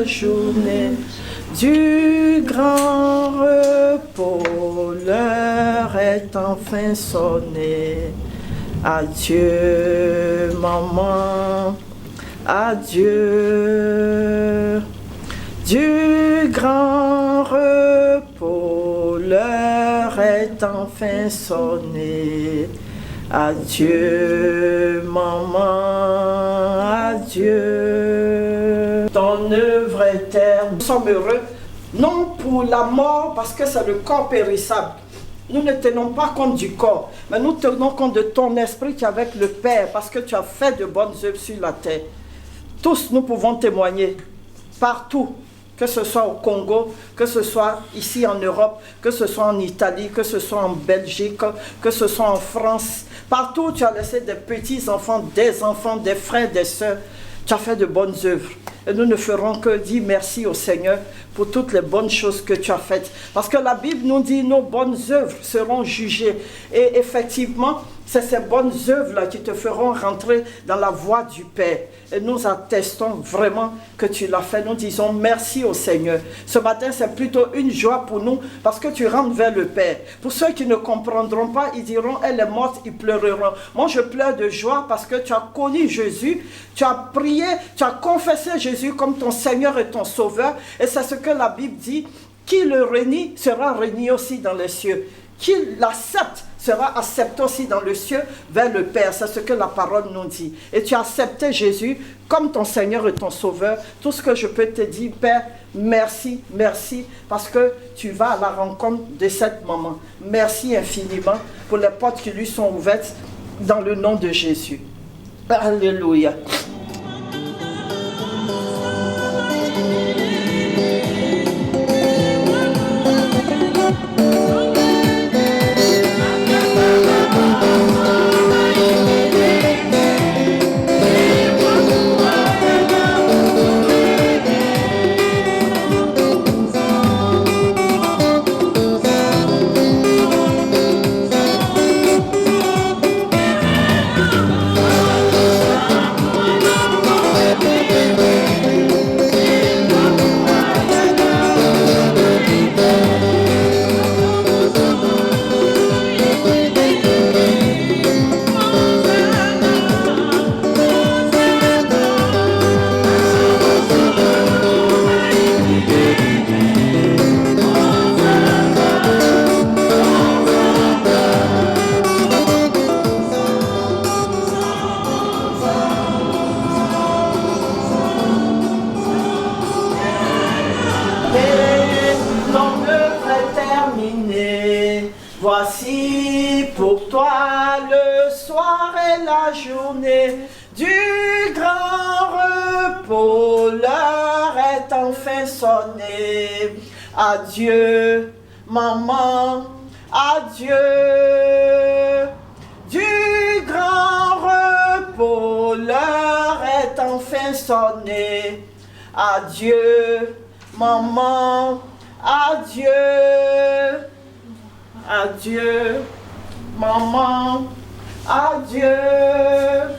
journée du grand repos, l'heure est enfin sonnée. Adieu, maman, adieu. Du grand repos, l'heure est enfin sonnée. Adieu, maman, adieu. Ton œuvre éterne. Nous sommes heureux, non pour la mort, parce que c'est le corps périssable. Nous ne tenons pas compte du corps, mais nous tenons compte de ton esprit qui est avec le Père, parce que tu as fait de bonnes œuvres sur la terre. Tous, nous pouvons témoigner, partout, que ce soit au Congo, que ce soit ici en Europe, que ce soit en Italie, que ce soit en Belgique, que ce soit en France. Partout, tu as laissé des petits-enfants, des frères, des sœurs. Tu as fait de bonnes œuvres. Et nous ne ferons que dire merci au Seigneur pour toutes les bonnes choses que tu as faites. Parce que la Bible nous dit nos bonnes œuvres seront jugées. Et effectivement, c'est ces bonnes œuvres-là qui te feront rentrer dans la voie du Père. Et nous attestons vraiment que tu l'as fait. Nous disons merci au Seigneur. Ce matin, c'est plutôt une joie pour nous parce que tu rentres vers le Père. Pour ceux qui ne comprendront pas, ils diront, elle est morte, ils pleureront. Moi, je pleure de joie parce que tu as connu Jésus, tu as prié, tu as confessé Jésus comme ton Seigneur et ton Sauveur. Et c'est ce que la Bible dit, qui le renie sera reni aussi dans les cieux. Qui l'accepte sera accepté aussi dans le ciel vers le Père. C'est ce que la parole nous dit. Et tu as accepté Jésus comme ton Seigneur et ton Sauveur. Tout ce que je peux te dire, Père, merci, merci, parce que tu vas à la rencontre de cette maman. Merci infiniment pour les portes qui lui sont ouvertes dans le nom de Jésus. Alléluia. Voici pour toi le soir et la journée du grand repos, l'heure est enfin sonnée. Adieu, maman, adieu. Du grand repos, l'heure est enfin sonnée. Adieu, maman, adieu. Adieu, maman, adieu.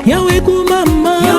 Yawe kumama,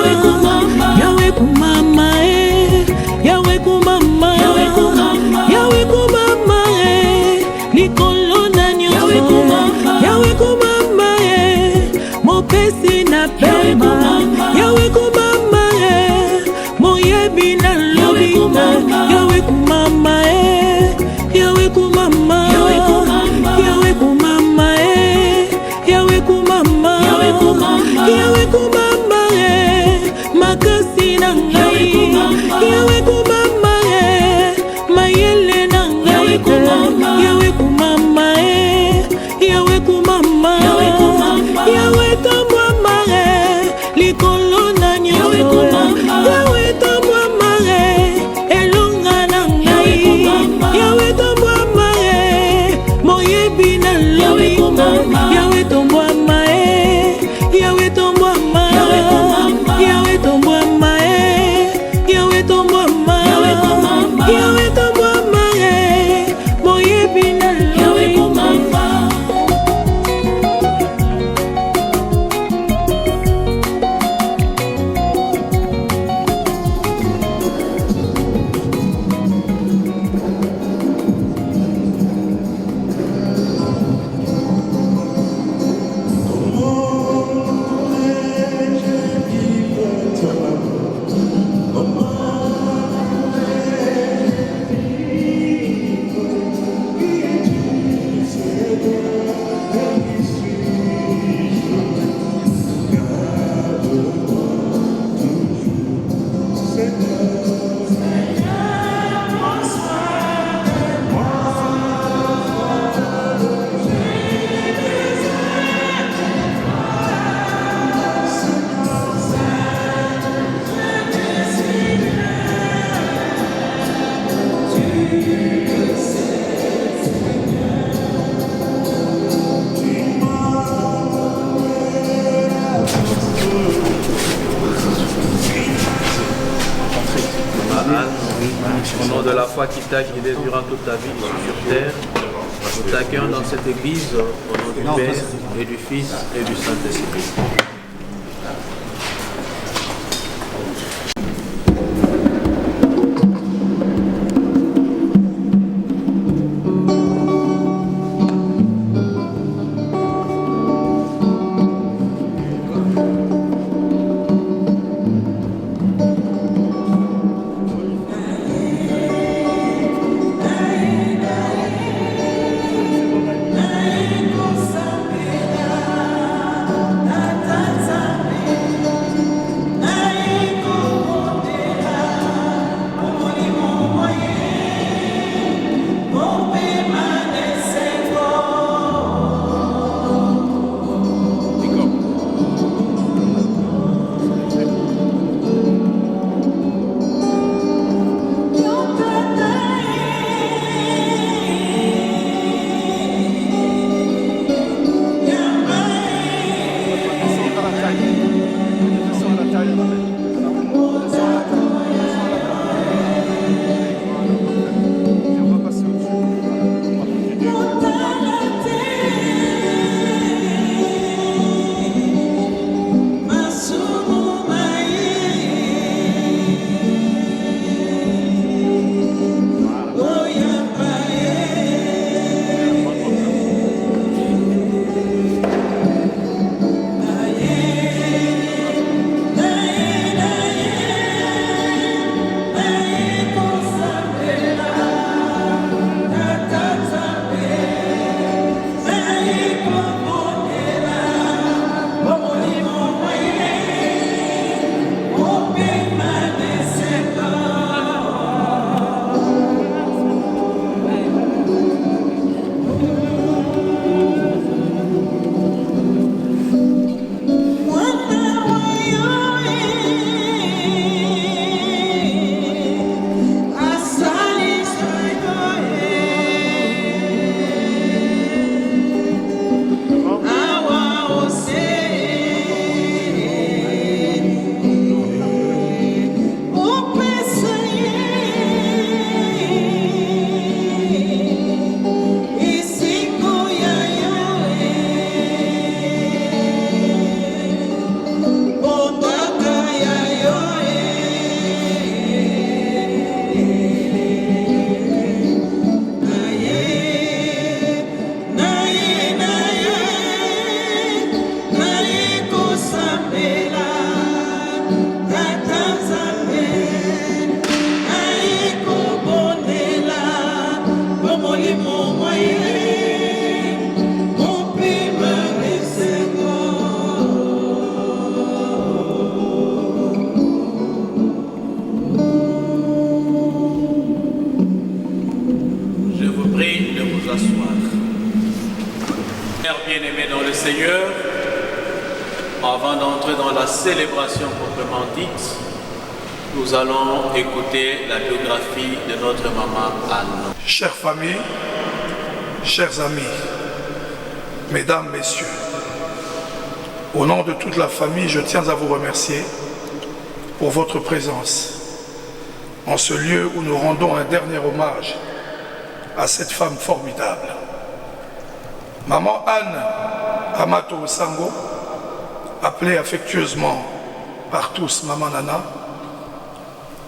Yahweh komama, Yahweh tombwama Yahweh tombwama, Yahweh tombwama Yahweh tombwama, Yahweh tombwama moye bina Yahweh komama. Au nom de la foi qui t'a guidé durant toute ta vie sur terre, nous t'accueillons dans cette église au nom du Père et du Fils et du Saint-Esprit. Bien-aimés dans le Seigneur, avant d'entrer dans la célébration proprement dite, nous allons écouter la biographie de notre maman Anne. Chère famille, chers amis, Mesdames, Messieurs, au nom de toute la famille, je tiens à vous remercier pour votre présence en ce lieu où nous rendons un dernier hommage à cette femme formidable. Maman Anne Amato Sango, appelée affectueusement par tous Maman Nana,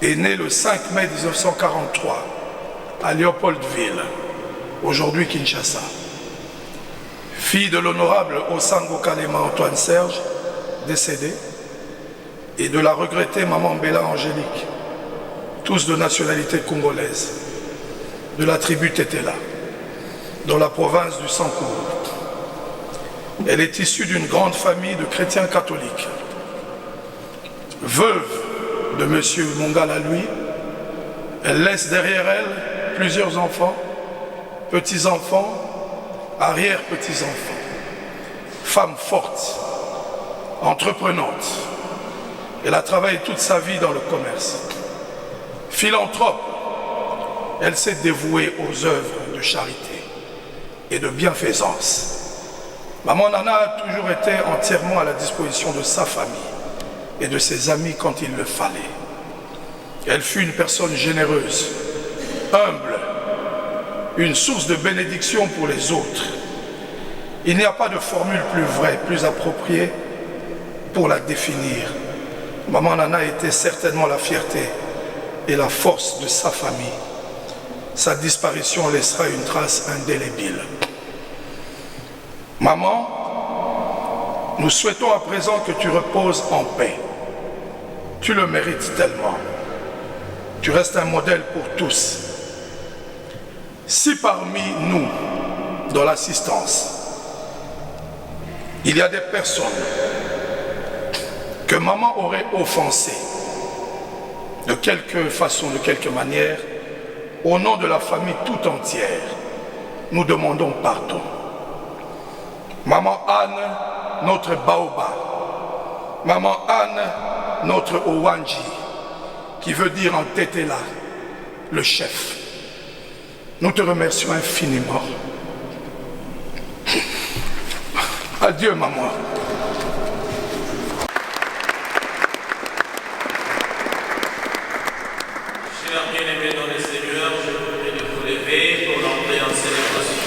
est née le 5 mai 1943 à Léopoldville, aujourd'hui Kinshasa. Fille de l'honorable Osango Kalema Antoine Serge, décédé, et de la regrettée Maman Bella Angélique, tous de nationalité congolaise, de la tribu Tétéla, dans la province du Sankourou. Elle est issue d'une grande famille de chrétiens catholiques. Veuve de M. Mongala lui, elle laisse derrière elle plusieurs enfants, petits-enfants, arrière-petits-enfants. Femme forte, entreprenante. Elle a travaillé toute sa vie dans le commerce. Philanthrope, elle s'est dévouée aux œuvres de charité et de bienfaisance. Maman Nana a toujours été entièrement à la disposition de sa famille et de ses amis quand il le fallait. Elle fut une personne généreuse, humble, une source de bénédiction pour les autres. Il n'y a pas de formule plus vraie, plus appropriée pour la définir. Maman Nana était certainement la fierté et la force de sa famille. Sa disparition laissera une trace indélébile. Maman, nous souhaitons à présent que tu reposes en paix. Tu le mérites tellement. Tu restes un modèle pour tous. Si parmi nous, dans l'assistance, il y a des personnes que maman aurait offensées de quelque façon, de quelque manière, au nom de la famille tout entière, nous demandons pardon. Maman Anne, notre Baoba. Maman Anne, notre Owanji, qui veut dire en Tétéla, le chef. Nous te remercions infiniment. Adieu, maman. Chers bien-aimés dans le Seigneur, je vous prie de vous lever pour l'entrée en célébration.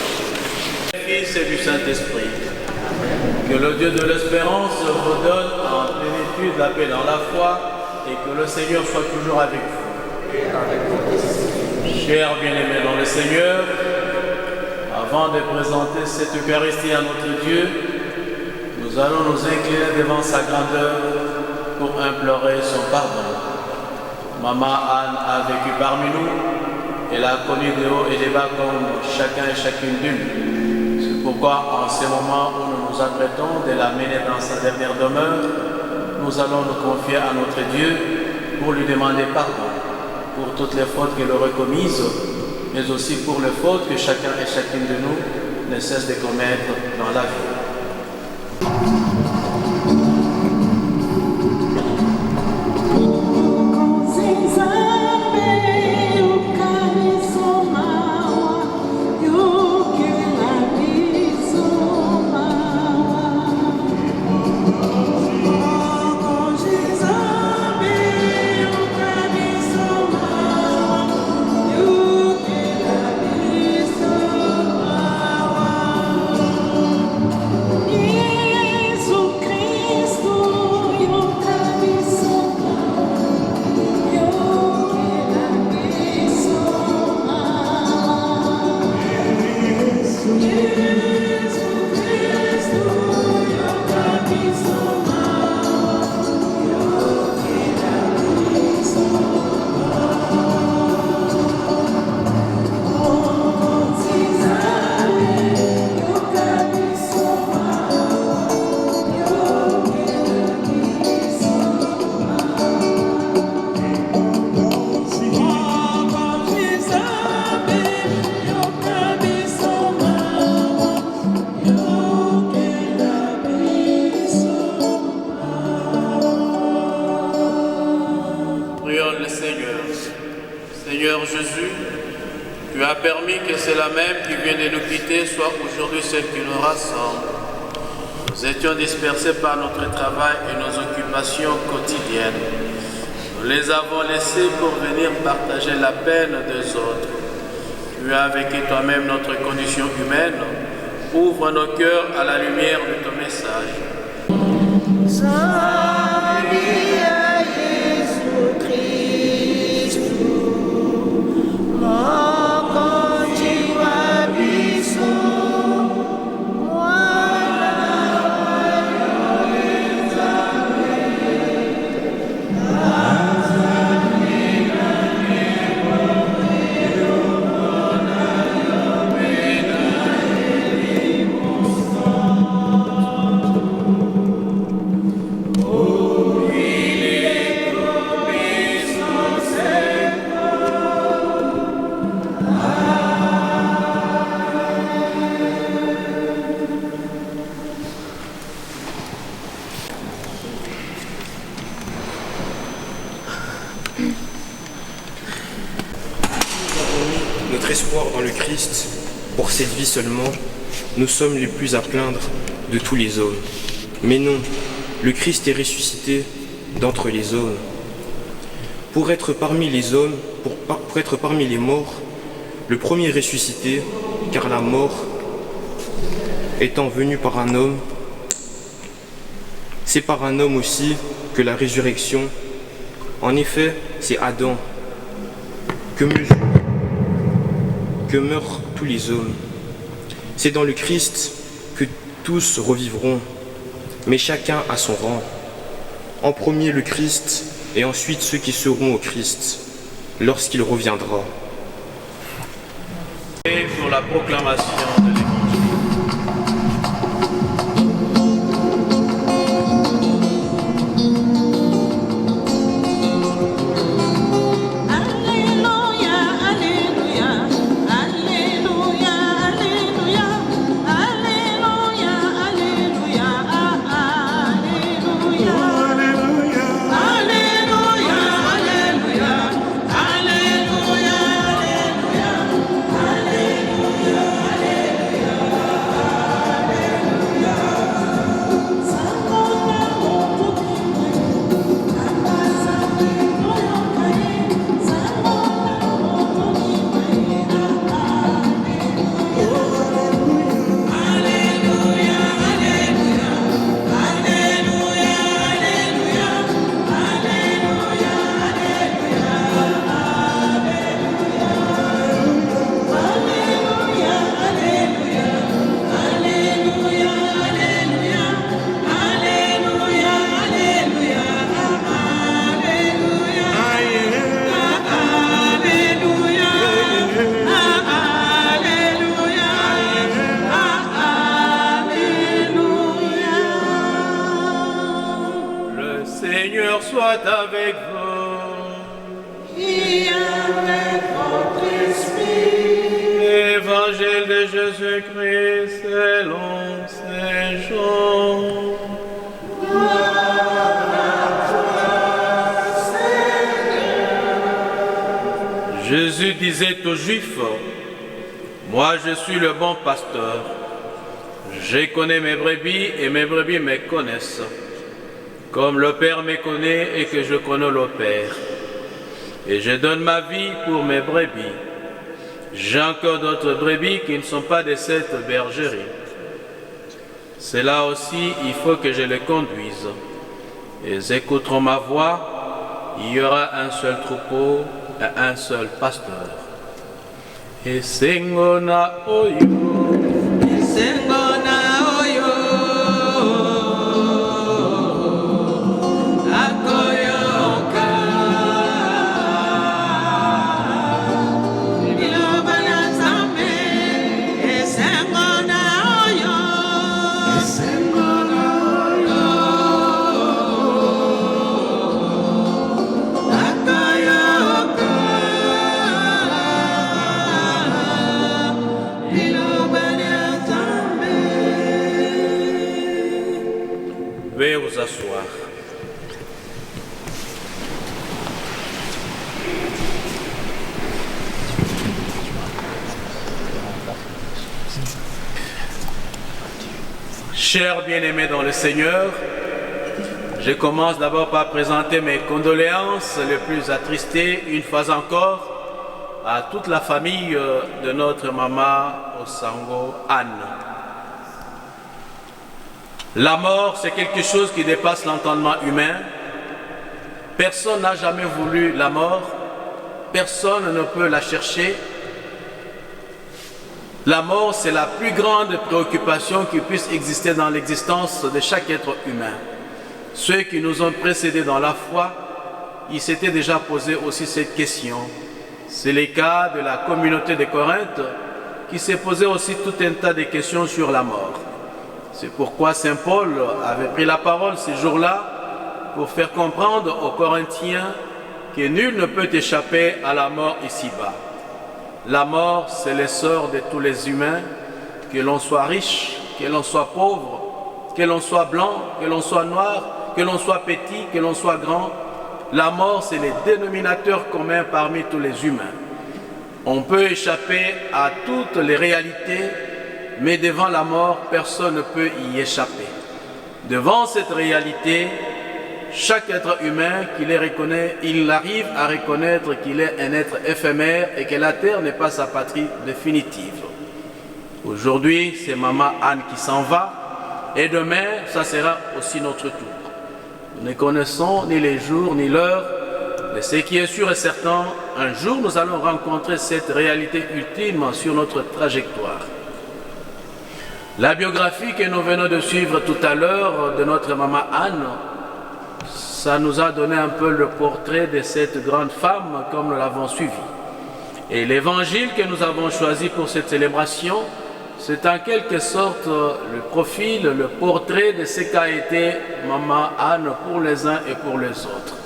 Fils et du Saint-Esprit, que le Dieu de l'espérance vous donne en plénitude la paix dans la foi et que le Seigneur soit toujours avec vous. Chers bien-aimés dans le Seigneur, avant de présenter cette Eucharistie à notre Dieu, nous allons nous incliner devant sa grandeur pour implorer son pardon. Maman Anne a vécu parmi nous, elle a connu des hauts et des bas comme chacun et chacune d'eux. C'est pourquoi en ce moment où nous nous apprêtons de la mener dans sa dernière demeure, nous allons nous confier à notre Dieu pour lui demander pardon pour toutes les fautes qu'elle aurait commises, mais aussi pour les fautes que chacun et chacune de nous ne cesse de commettre dans la vie. Tu as permis que celle-là même qui vient de nous quitter soit aujourd'hui celle qui nous rassemble. Nous étions dispersés par notre travail et nos occupations quotidiennes. Nous les avons laissés pour venir partager la peine des autres. Tu as vécu toi-même notre condition humaine. Ouvre nos cœurs à la lumière de ton message. Notre espoir dans le Christ, pour cette vie seulement, nous sommes les plus à plaindre de tous les hommes. Mais non, le Christ est ressuscité d'entre les hommes. Pour être parmi les hommes, pour être parmi les morts, le premier ressuscité, car la mort étant venue par un homme, c'est par un homme aussi que la résurrection. En effet, c'est Adam que meurent tous les hommes. C'est dans le Christ que tous revivront, mais chacun à son rang. En premier le Christ, et ensuite ceux qui seront au Christ, lorsqu'il reviendra. Et pour la proclamation de l'Évangile. Soit avec vous. Et avec votre esprit. Évangile de Jésus-Christ selon Saint Jean. Gloire à toi, Seigneur. Jésus disait aux Juifs, moi je suis le bon pasteur. Je connais mes brebis et mes brebis me connaissent. Comme le Père me connaît et que je connais le Père. Et je donne ma vie pour mes brebis. J'ai encore d'autres brebis qui ne sont pas de cette bergerie. C'est là aussi, il faut que je les conduise. Ils écouteront ma voix. Il y aura un seul troupeau et un seul pasteur. Et singona oyo. Et singona oyo. Veuillez vous asseoir. Chers bien-aimés dans le Seigneur, je commence d'abord par présenter mes condoléances les plus attristées, une fois encore, à toute la famille de notre maman Osango Anne. La mort, c'est quelque chose qui dépasse l'entendement humain. Personne n'a jamais voulu la mort, personne ne peut la chercher. La mort, c'est la plus grande préoccupation qui puisse exister dans l'existence de chaque être humain. Ceux qui nous ont précédés dans la foi, ils s'étaient déjà posé aussi cette question. C'est le cas de la communauté de Corinthe qui s'est posé aussi tout un tas de questions sur la mort. C'est pourquoi Saint Paul avait pris la parole ces jours-là pour faire comprendre aux Corinthiens que nul ne peut échapper à la mort ici-bas. La mort, c'est l'essor de tous les humains, que l'on soit riche, que l'on soit pauvre, que l'on soit blanc, que l'on soit noir, que l'on soit petit, que l'on soit grand. La mort, c'est le dénominateur commun parmi tous les humains. On peut échapper à toutes les réalités, mais devant la mort, personne ne peut y échapper. Devant cette réalité, chaque être humain qui les reconnaît, il arrive à reconnaître qu'il est un être éphémère et que la terre n'est pas sa patrie définitive. Aujourd'hui, c'est maman Anne qui s'en va et demain, ça sera aussi notre tour. Nous ne connaissons ni les jours ni l'heure, mais ce qui est sûr et certain, un jour nous allons rencontrer cette réalité ultime sur notre trajectoire. La biographie que nous venons de suivre tout à l'heure de notre maman Anne, ça nous a donné un peu le portrait de cette grande femme comme nous l'avons suivi. Et l'évangile que nous avons choisi pour cette célébration, c'est en quelque sorte le profil, le portrait de ce qu'a été maman Anne pour les uns et pour les autres.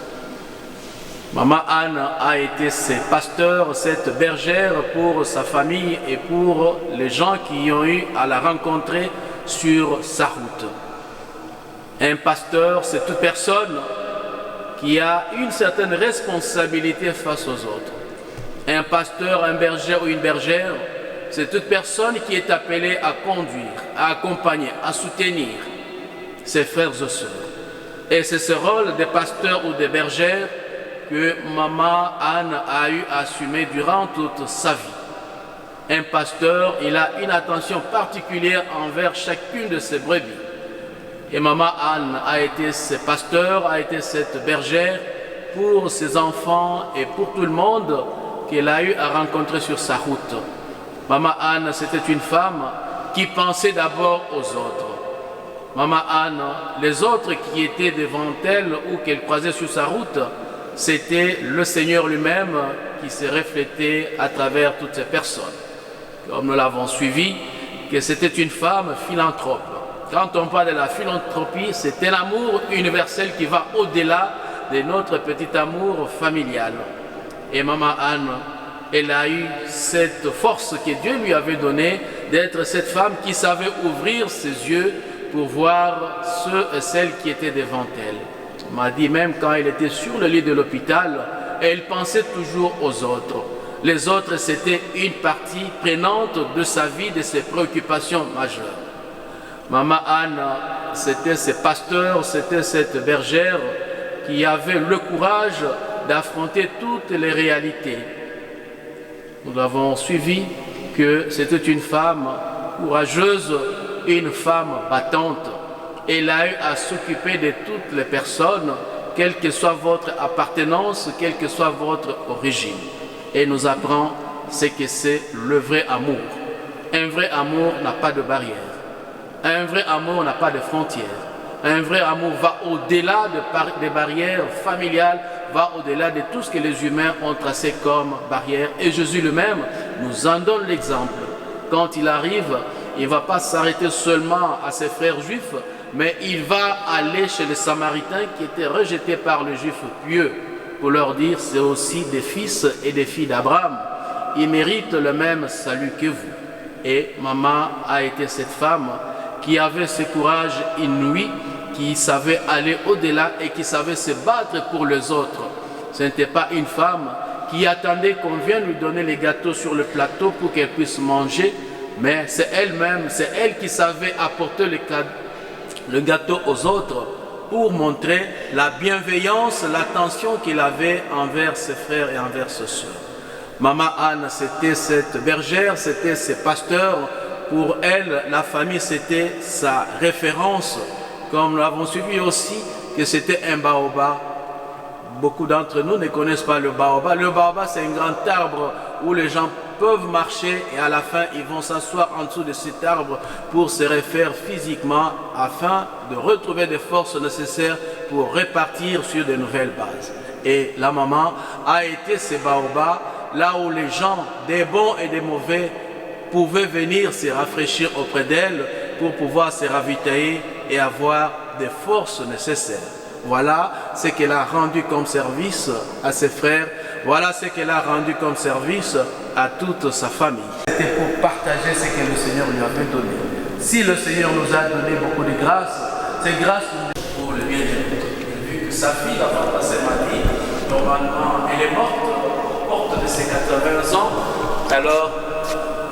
Maman Anne a été ses pasteurs, cette bergère pour sa famille et pour les gens qui ont eu à la rencontrer sur sa route. Un pasteur, c'est toute personne qui a une certaine responsabilité face aux autres. Un pasteur, un berger ou une bergère, c'est toute personne qui est appelée à conduire, à accompagner, à soutenir ses frères et sœurs. Et c'est ce rôle de pasteur ou de bergère que maman Anne a eu à assumer durant toute sa vie. Un pasteur, il a une attention particulière envers chacune de ses brebis. Et maman Anne a été ce pasteur, a été cette bergère pour ses enfants et pour tout le monde qu'elle a eu à rencontrer sur sa route. Maman Anne, c'était une femme qui pensait d'abord aux autres. Maman Anne, les autres qui étaient devant elle ou qu'elle croisait sur sa route, c'était le Seigneur lui-même qui s'est reflété à travers toutes ces personnes. Comme nous l'avons suivi, que c'était une femme philanthrope. Quand on parle de la philanthropie, c'est un amour universel qui va au-delà de notre petit amour familial. Et maman Anne, elle a eu cette force que Dieu lui avait donnée d'être cette femme qui savait ouvrir ses yeux pour voir ceux et celles qui étaient devant elle. Elle m'a dit même quand elle était sur le lit de l'hôpital, elle pensait toujours aux autres. Les autres, c'était une partie prenante de sa vie, de ses préoccupations majeures. Maman Anne, c'était ce pasteur, c'était cette bergère qui avait le courage d'affronter toutes les réalités. Nous avons suivi que c'était une femme courageuse, une femme battante. Elle a eu à s'occuper de toutes les personnes, quelle que soit votre appartenance, quelle que soit votre origine. Et nous apprend ce que c'est le vrai amour. Un vrai amour n'a pas de barrière. Un vrai amour n'a pas de frontières. Un vrai amour va au-delà des barrières familiales, va au-delà de tout ce que les humains ont tracé comme barrière. Et Jésus lui-même nous en donne l'exemple. Quand il arrive, il ne va pas s'arrêter seulement à ses frères juifs, mais il va aller chez les Samaritains qui étaient rejetés par les Juifs pieux pour leur dire c'est aussi des fils et des filles d'Abraham. Ils méritent le même salut que vous. Et maman a été cette femme qui avait ce courage inouï, qui savait aller au-delà et qui savait se battre pour les autres. Ce n'était pas une femme qui attendait qu'on vienne lui donner les gâteaux sur le plateau pour qu'elle puisse manger, mais c'est elle-même, c'est elle qui savait apporter le gâteau aux autres pour montrer la bienveillance, l'attention qu'il avait envers ses frères et envers ses sœurs. Maman Anne, c'était cette bergère, c'était ses pasteurs. Pour elle, la famille, c'était sa référence. Comme nous l'avons suivi aussi, que c'était un baobab. Beaucoup d'entre nous ne connaissent pas le baobab. Le baobab, c'est un grand arbre où les gens peuvent marcher et à la fin, ils vont s'asseoir en dessous de cet arbre pour se refaire physiquement afin de retrouver des forces nécessaires pour repartir sur de nouvelles bases. Et la maman a été ce baobab là où les gens, des bons et des mauvais, pouvaient venir se rafraîchir auprès d'elle pour pouvoir se ravitailler et avoir des forces nécessaires. Voilà ce qu'elle a rendu comme service à ses frères. Voilà ce qu'elle a rendu comme service à toute sa famille. C'était pour partager ce que le Seigneur lui avait donné. Si le Seigneur nous a donné beaucoup de grâce, c'est grâce pour le bien de l'autre. Vu que sa fille a passé ma vie, normalement elle est morte de ses 80 ans, alors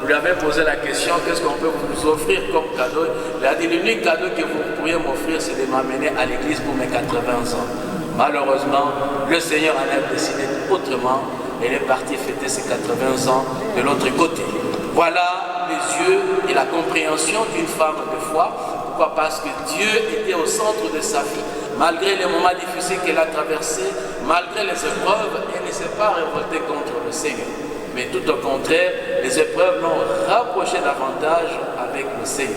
vous lui avez posé la question, qu'est-ce qu'on peut vous offrir comme cadeau? Il a dit, l'unique cadeau que vous pourriez m'offrir, c'est de m'amener à l'église pour mes 80 ans. Malheureusement, le Seigneur en a décidé autrement. Elle est partie fêter ses 80 ans de l'autre côté. Voilà les yeux et la compréhension d'une femme de foi. Pourquoi? Parce que Dieu était au centre de sa vie. Malgré les moments difficiles qu'elle a traversés, malgré les épreuves, elle ne s'est pas révoltée contre le Seigneur. Mais tout au contraire, les épreuves l'ont rapproché davantage avec le Seigneur.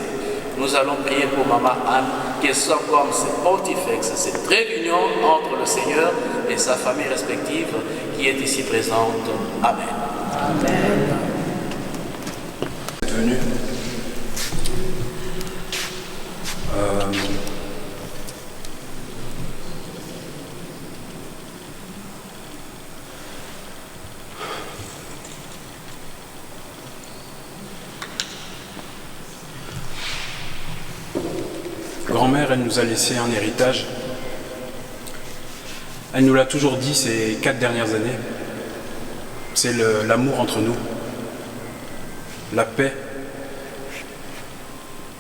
Nous allons prier pour Maman Anne, qu'elle soit comme ce pontifex, cette réunion entre le Seigneur et sa famille respective qui est ici présente. Amen. Amen. Venu. Grand-mère, elle nous a laissé un héritage. Elle nous l'a toujours dit ces 4 dernières années. C'est l'amour entre nous, la paix.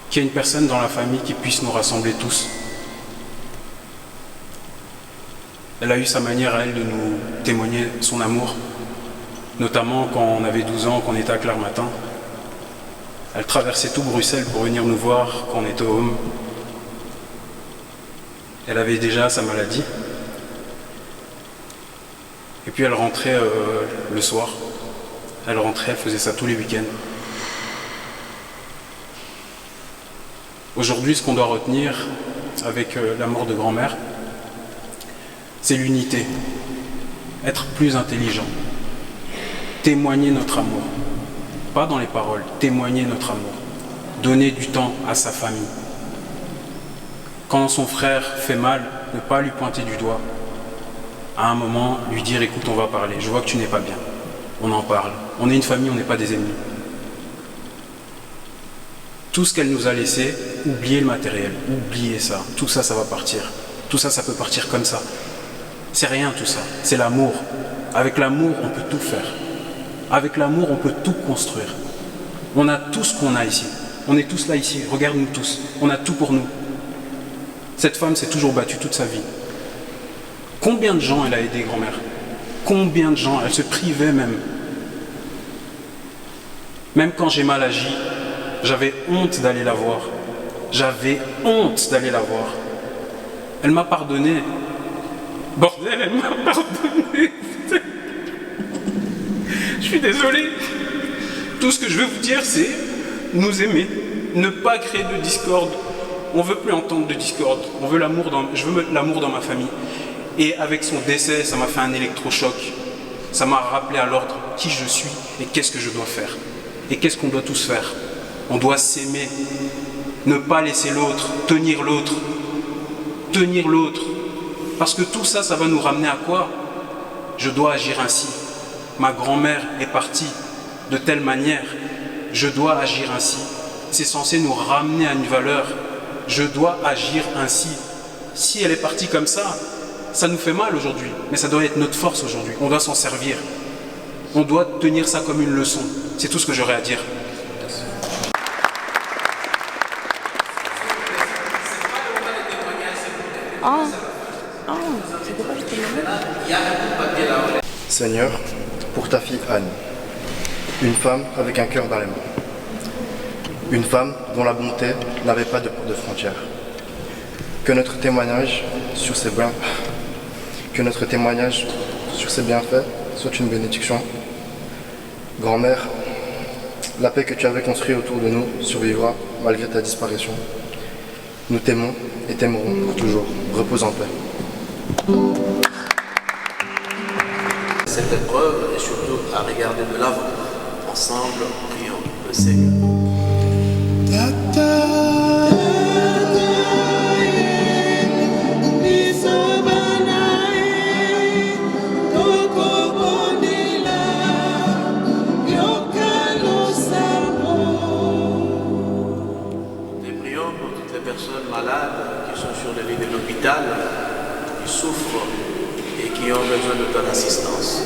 Qu'il y ait une personne dans la famille qui puisse nous rassembler tous. Elle a eu sa manière à elle de nous témoigner son amour, notamment quand on avait 12 ans, qu'on était à Claire-Matin. Elle traversait tout Bruxelles pour venir nous voir quand on était au home. Elle avait déjà sa maladie. Et puis elle rentrait le soir. Elle rentrait, elle faisait ça tous les week-ends. Aujourd'hui, ce qu'on doit retenir avec la mort de grand-mère, c'est l'unité. Être plus intelligent. Témoigner notre amour. Pas dans les paroles, témoigner notre amour. Donner du temps à sa famille. Quand son frère fait mal, ne pas lui pointer du doigt. À un moment, lui dire, écoute, on va parler. Je vois que tu n'es pas bien. On en parle. On est une famille, on n'est pas des ennemis. Tout ce qu'elle nous a laissé, oubliez le matériel, oubliez ça. Tout ça, ça va partir. Tout ça, ça peut partir comme ça. C'est rien tout ça, c'est l'amour. Avec l'amour, on peut tout faire. Avec l'amour, on peut tout construire. On a tout ce qu'on a ici. On est tous là ici, regarde-nous tous. On a tout pour nous. Cette femme s'est toujours battue toute sa vie. Combien de gens elle a aidé, grand-mère? Combien de gens? Elle se privait même. Même quand j'ai mal agi, j'avais honte d'aller la voir. J'avais honte d'aller la voir. Elle m'a pardonné. Bordel, elle m'a pardonné. Je suis désolé. Tout ce que je veux vous dire, c'est nous aimer. Ne pas créer de discorde. On ne veut plus entendre de discorde. On veut l'amour je veux l'amour dans ma famille. Et avec son décès, ça m'a fait un électrochoc. Ça m'a rappelé à l'ordre qui je suis et qu'est-ce que je dois faire. Et qu'est-ce qu'on doit tous faire. On doit s'aimer. Ne pas laisser l'autre. Tenir l'autre. Tenir l'autre. Parce que tout ça, ça va nous ramener à quoi? Je dois agir ainsi. Ma grand-mère est partie de telle manière. Je dois agir ainsi. C'est censé nous ramener à une valeur. Je dois agir ainsi. Si elle est partie comme ça, ça nous fait mal aujourd'hui. Mais ça doit être notre force aujourd'hui. On doit s'en servir. On doit tenir ça comme une leçon. C'est tout ce que j'aurais à dire. Seigneur, pour ta fille Anne, une femme avec un cœur dans les mains. Une femme dont la bonté n'avait pas de frontières. Que notre témoignage sur ses bienfaits soit une bénédiction. Grand-mère, la paix que tu avais construite autour de nous survivra malgré ta disparition. Nous t'aimons et t'aimerons pour toujours. Repose en paix. Cette épreuve et surtout à regarder de l'avant. Ensemble, prions le Seigneur. Malades qui sont sur le lit de l'hôpital, qui souffrent et qui ont besoin de ton assistance.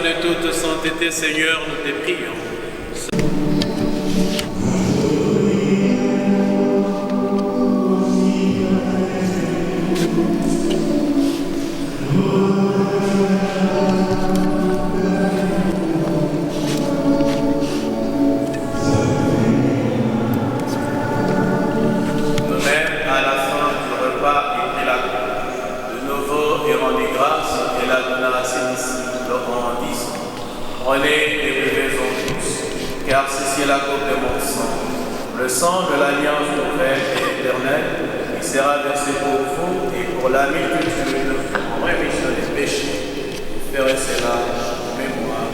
de toute sainteté, Seigneur, nous te prions. Car ceci est la coupe de mon sang, le sang de l'alliance nouvelle et éternelle, qui sera versé pour vous et pour la multitude en rémission des péchés. Ferez cela en mémoire.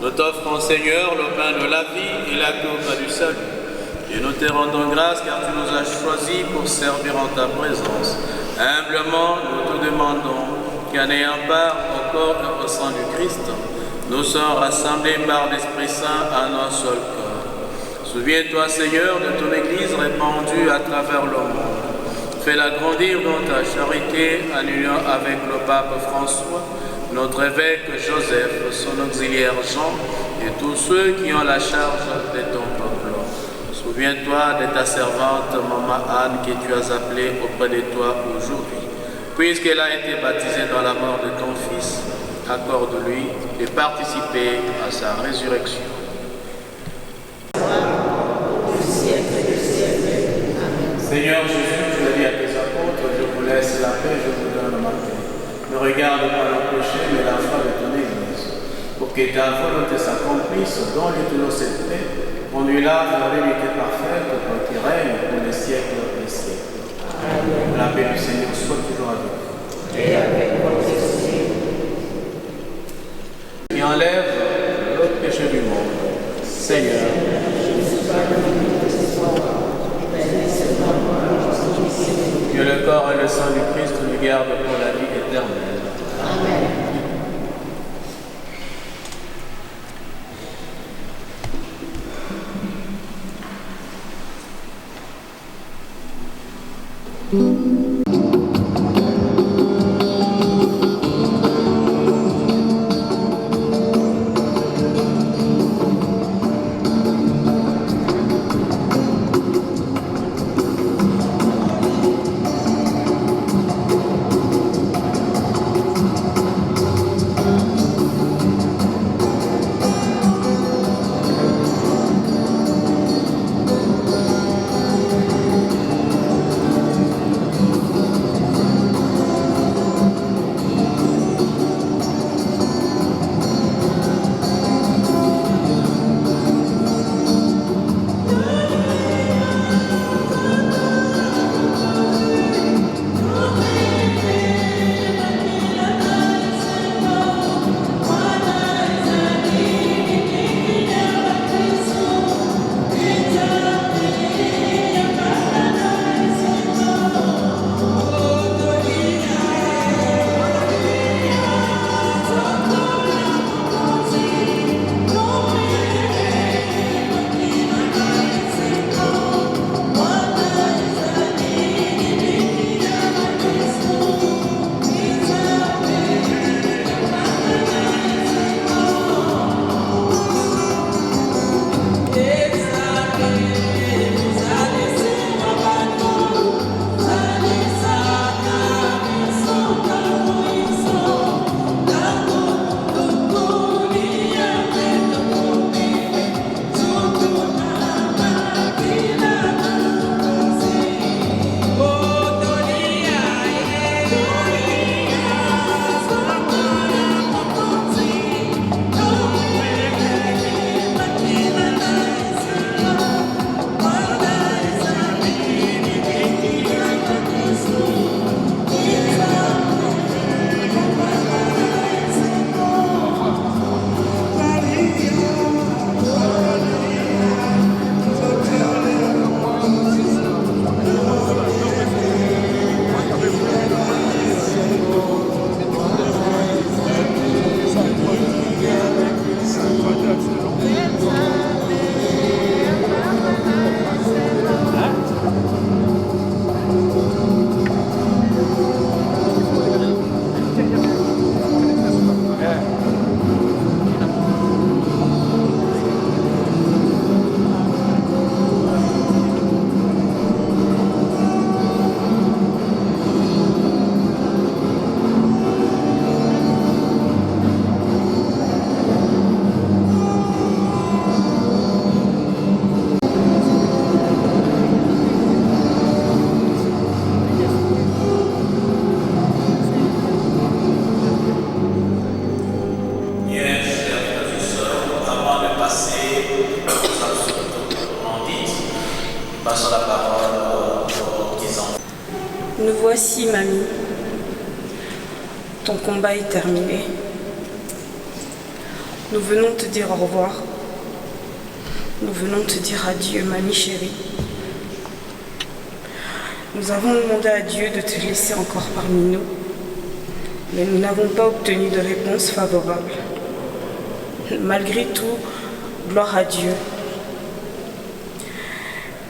Nous t'offrons, Seigneur, le pain de la vie et la coupe du salut. Et nous te rendons grâce car tu nous as choisis pour servir en ta présence. Humblement, nous te demandons qu'en ayant part au corps et au sang du Christ, nous sommes rassemblés par l'Esprit Saint en un seul corps. Souviens-toi, Seigneur, de ton Église répandue à travers le monde. Fais-la grandir dans ta charité en union avec le pape François, notre évêque Joseph, son auxiliaire Jean et tous ceux qui ont la charge de ton peuple. Souviens-toi de ta servante, Maman Anne, que tu as appelée auprès de toi aujourd'hui. Puisqu'elle a été baptisée dans la mort de ton Fils, accorde-lui de participer à sa résurrection. Seigneur Jésus, tu as dit à tes apôtres, je vous laisse la paix, je vous donne ma paix. Ne regarde pas le péché, mais la foi de ton Église. Pour que ta volonté s'accomplisse, donne-lui cette paix, conduis-la vers l'unité parfaite, pour qu'il règne pour les siècles des siècles. Amen. La paix du Seigneur soit toujours avec vous. Et avec votre esprit. Qui enlève le péché du monde. Seigneur, que le corps et le sang du Christ nous gardent pour la vie éternelle. Amen. voici, mamie. Ton combat est terminé. Nous venons te dire au revoir. Nous venons te dire adieu, mamie chérie. Nous avons demandé à Dieu de te laisser encore parmi nous, mais nous n'avons pas obtenu de réponse favorable. Malgré tout, gloire à Dieu.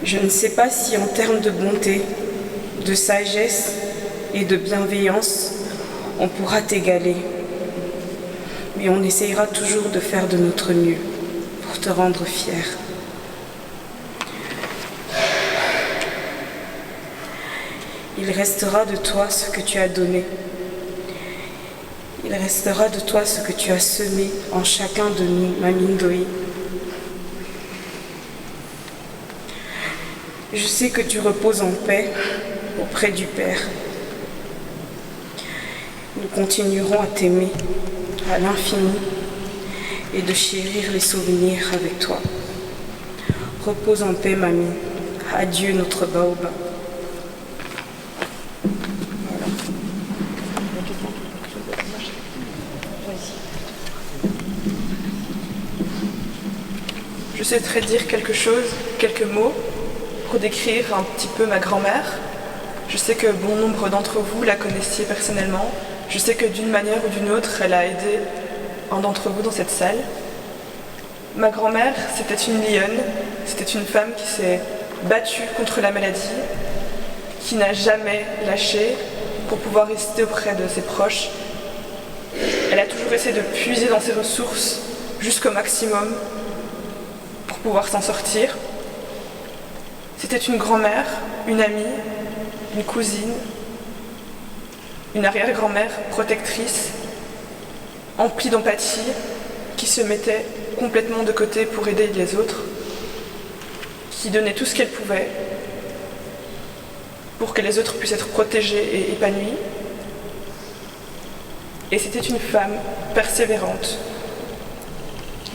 Je ne sais pas si en termes de bonté, de sagesse et de bienveillance, on pourra t'égaler. Mais on essayera toujours de faire de notre mieux pour te rendre fier. Il restera de toi ce que tu as donné. Il restera de toi ce que tu as semé en chacun de nous, Mamie Ndoye. Je sais que tu reposes en paix auprès du Père. Nous continuerons à t'aimer à l'infini et de chérir les souvenirs avec toi. Repose en paix, mamie. Adieu, notre baobab. Je souhaiterais dire quelque chose, quelques mots, pour décrire un petit peu ma grand-mère. Je sais que bon nombre d'entre vous la connaissiez personnellement. Je sais que d'une manière ou d'une autre, elle a aidé un d'entre vous dans cette salle. Ma grand-mère, c'était une lionne, c'était une femme qui s'est battue contre la maladie, qui n'a jamais lâché pour pouvoir rester auprès de ses proches. Elle a toujours essayé de puiser dans ses ressources jusqu'au maximum pour pouvoir s'en sortir. C'était une grand-mère, une amie, une cousine, une arrière-grand-mère protectrice, emplie d'empathie, qui se mettait complètement de côté pour aider les autres, qui donnait tout ce qu'elle pouvait pour que les autres puissent être protégés et épanouis. Et c'était une femme persévérante,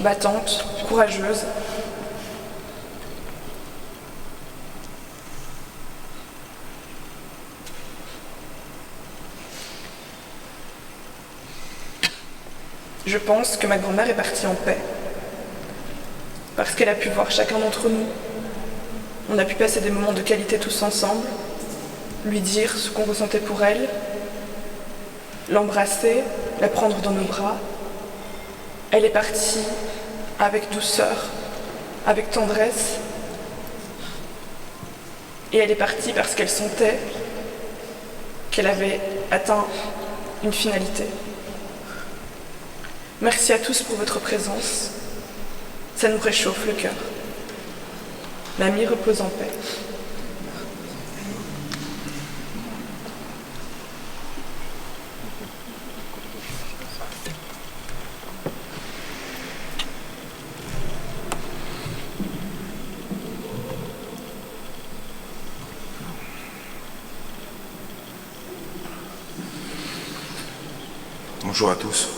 battante, courageuse. Je pense que ma grand-mère est partie en paix, parce qu'elle a pu voir chacun d'entre nous. On a pu passer des moments de qualité tous ensemble, lui dire ce qu'on ressentait pour elle, l'embrasser, la prendre dans nos bras. Elle est partie avec douceur, avec tendresse, et elle est partie parce qu'elle sentait qu'elle avait atteint une finalité. Merci à tous pour votre présence. Ça nous réchauffe le cœur. Mamie repose en paix. Bonjour à tous.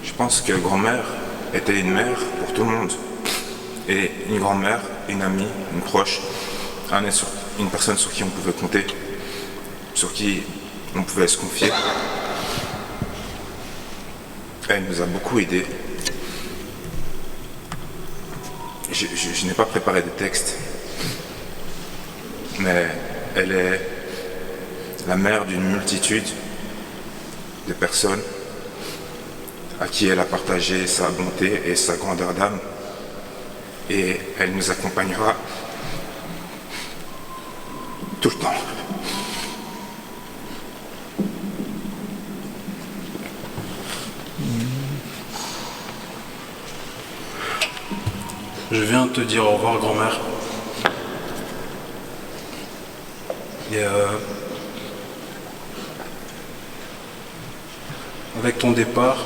Je pense que grand-mère était une mère pour tout le monde. Et une grand-mère, une amie, une proche, une personne sur qui on pouvait compter, sur qui on pouvait se confier. Elle nous a beaucoup aidés. Je n'ai pas préparé de texte, mais elle est la mère d'une multitude de personnes à qui elle a partagé sa bonté et sa grandeur d'âme, et elle nous accompagnera tout le temps. Je viens te dire au revoir, grand-mère. Et avec ton départ,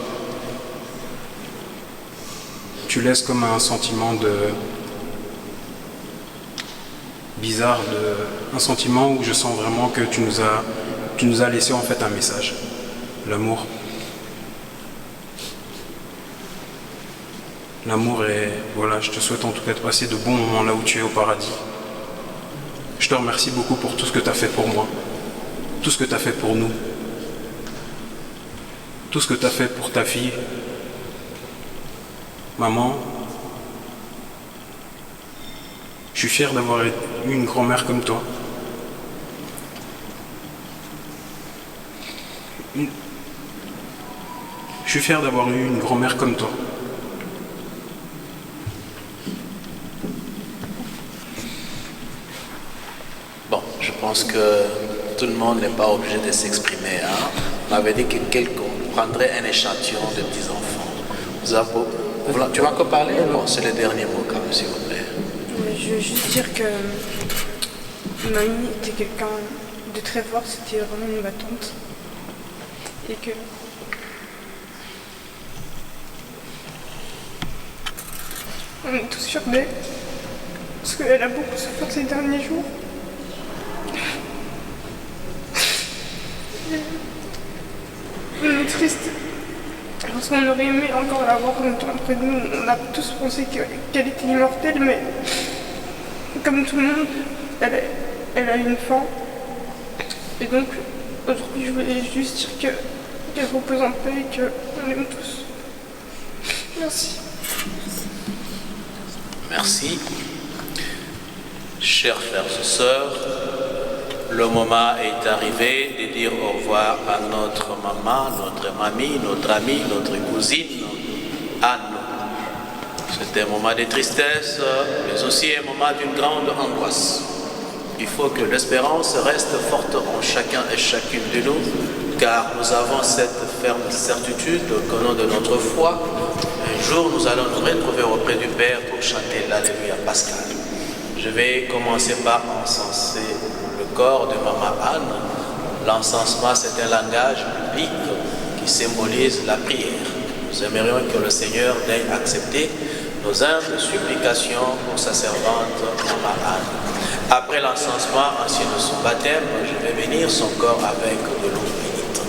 tu laisses comme un sentiment bizarre, un sentiment où je sens vraiment que tu nous as laissé en fait un message, l'amour. L'amour, et voilà, je te souhaite en tout cas de passer de bons moments là où tu es au paradis. Je te remercie beaucoup pour tout ce que tu as fait pour moi. tout ce que tu as fait pour nous, tout ce que tu as fait pour ta fille. Maman, je suis fier d'avoir eu une grand-mère comme toi. Je suis fier d'avoir eu une grand-mère comme toi. Bon, je pense que tout le monde n'est pas obligé de s'exprimer. Hein? On avait dit que quelqu'un prendrait un échantillon de petits enfants. Tu vas encore parler? Bon, c'est le dernier mot quand même, s'il vous plaît. Je veux juste dire que mamie était quelqu'un de très fort, c'était vraiment ma tante. Et que on est tous sur d'elle, parce qu'elle a beaucoup souffert ces derniers jours. On est triste, parce qu'on aurait aimé encore la voir longtemps près de nous. On a tous pensé qu'elle était immortelle, mais comme tout le monde, elle a une fin. Et donc, aujourd'hui, je voulais juste dire qu'elle repose en paix et qu'on aime tous. Merci. Merci. Chers frères et sœurs, le moment est arrivé de dire au revoir à notre maman, notre mamie, notre amie, notre cousine, Anne. C'était un moment de tristesse, mais aussi un moment d'une grande angoisse. Il faut que l'espérance reste forte en chacun et chacune de nous, car nous avons cette ferme certitude qu'au nom de notre foi, un jour nous allons nous retrouver auprès du Père pour chanter l'Alléluia pascal. Je vais commencer par encenser le corps de Maman Anne. L'encensement, c'est un langage public qui symbolise la prière. Nous aimerions que le Seigneur daigne accepter nos humbles supplications pour sa servante Maman Anne. Après l'encensement, ainsi de son baptême, je vais bénir son corps avec de l'eau bénite.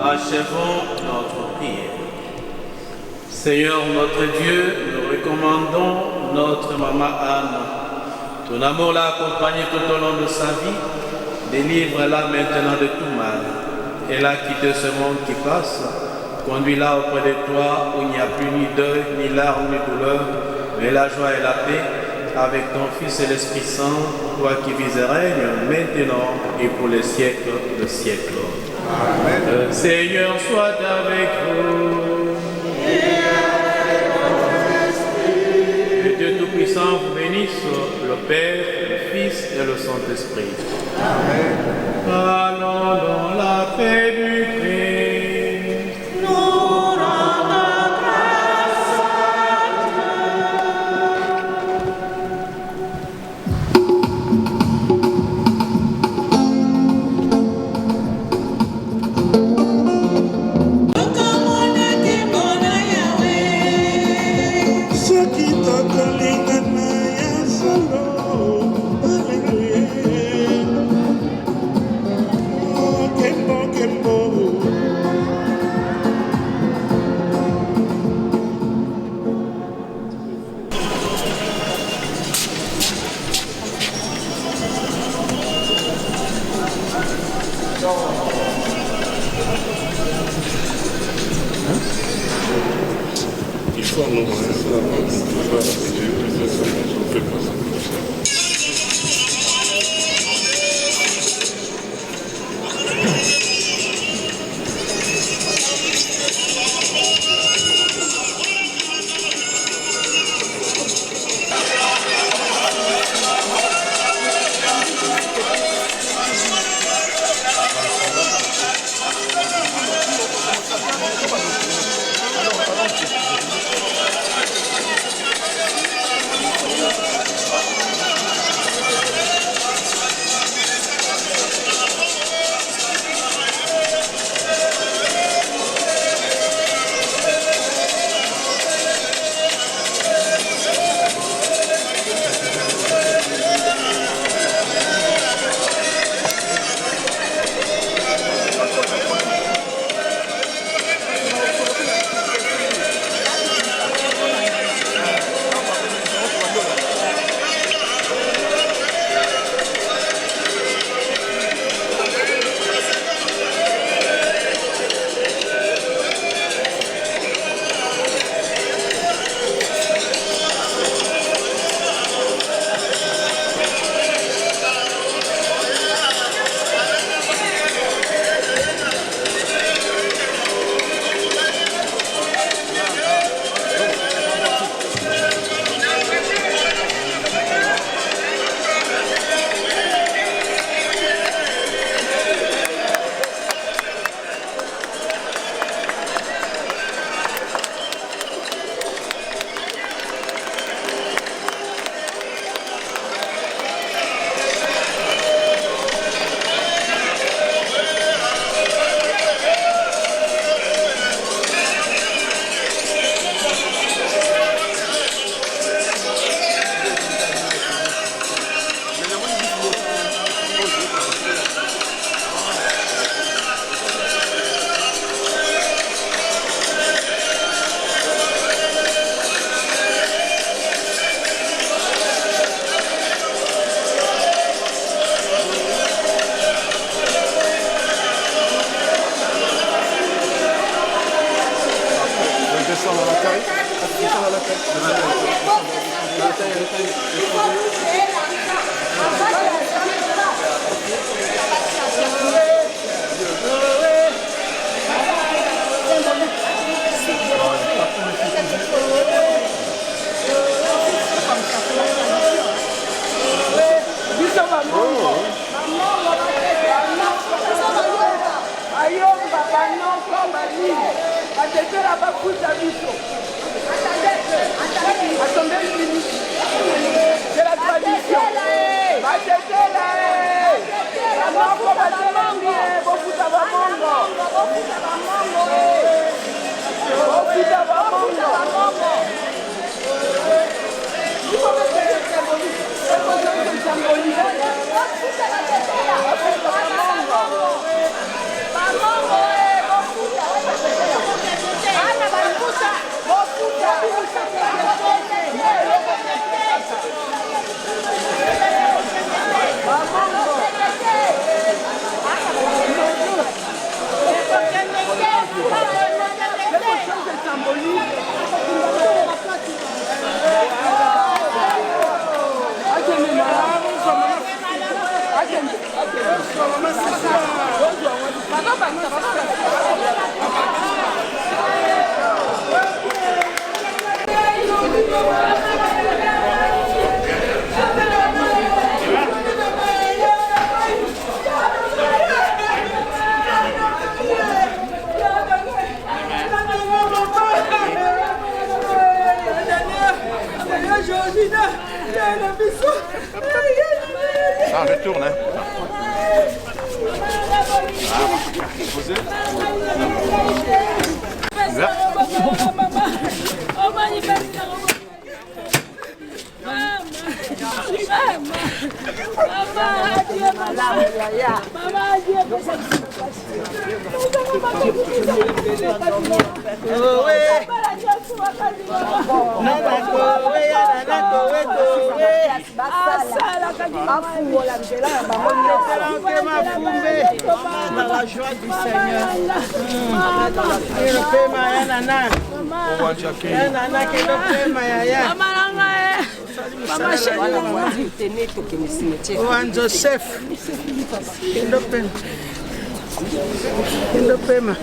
Achevons notre prière. Seigneur notre Dieu, nous recommandons notre maman Anne. Ton amour l'a accompagnée tout au long de sa vie. Délivre-la maintenant de tout mal. Elle a quitté ce monde qui passe. Conduis-la auprès de toi où il n'y a plus ni deuil, ni larmes, ni douleur, mais la joie et la paix. avec ton Fils et l'Esprit Saint, toi qui vis et règnes maintenant et pour les siècles de siècles. Amen. Le Seigneur soit avec vous. Et Dieu Tout-Puissant vous bénisse, le Père, le Fils et le Saint-Esprit. Amen. Allons dans la paix du Christ. Nous rendons grâce à C'est la tradition. Ah, je tourne, hein. Dans la joie du Seigneur. Juan Joseph. Indopema.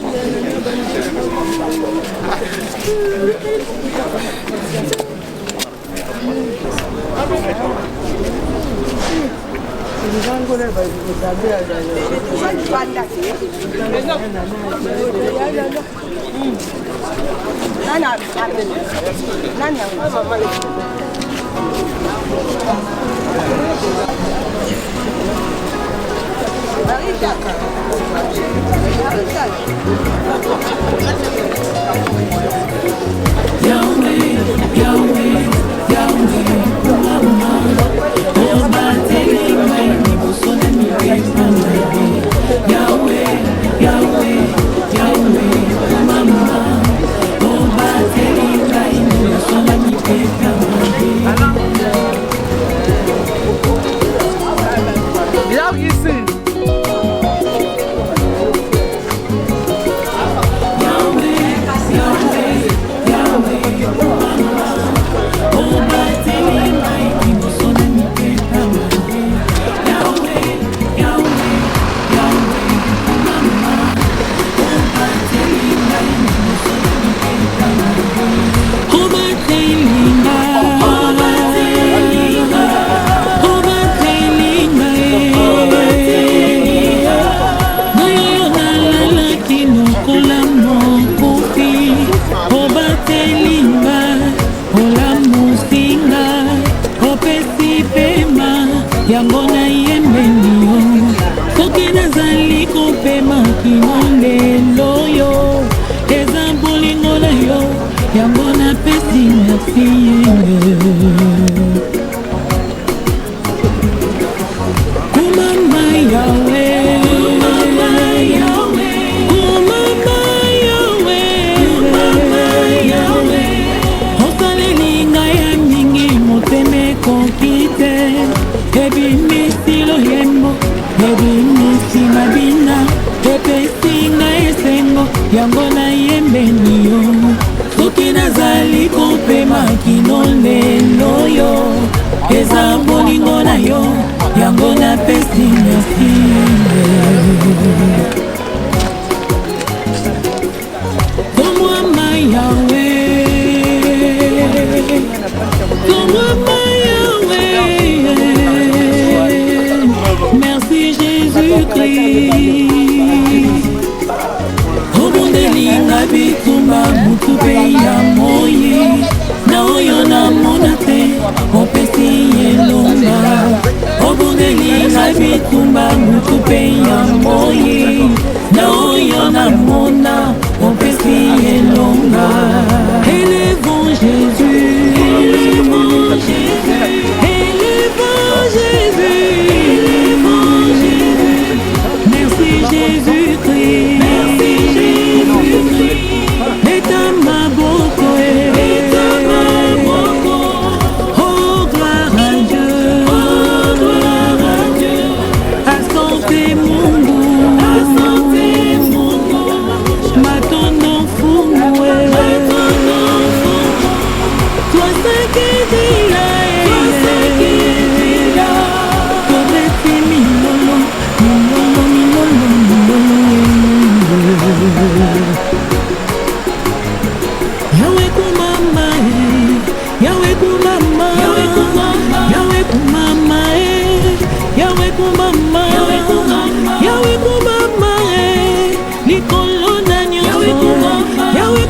Yawe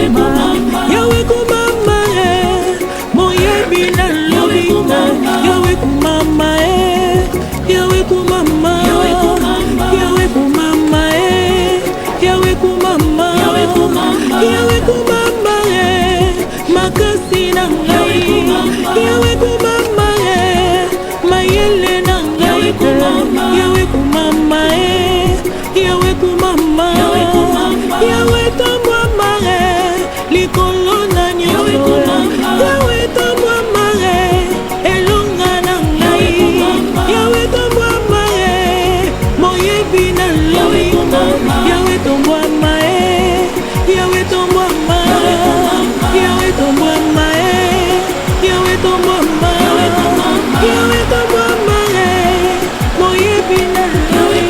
kumama, Yawe yawe kumama makasi na ngai yawe kumama mayele na ngai yawe kumama yawe kumama yawe tambwama likolo na nyonso yawe tambwama elonga na ngai yawe tambwama moyebi na loi yawe tambwama yawe tambwama yawe tambwama yawe tambwama yawe tambwama moyebi na loi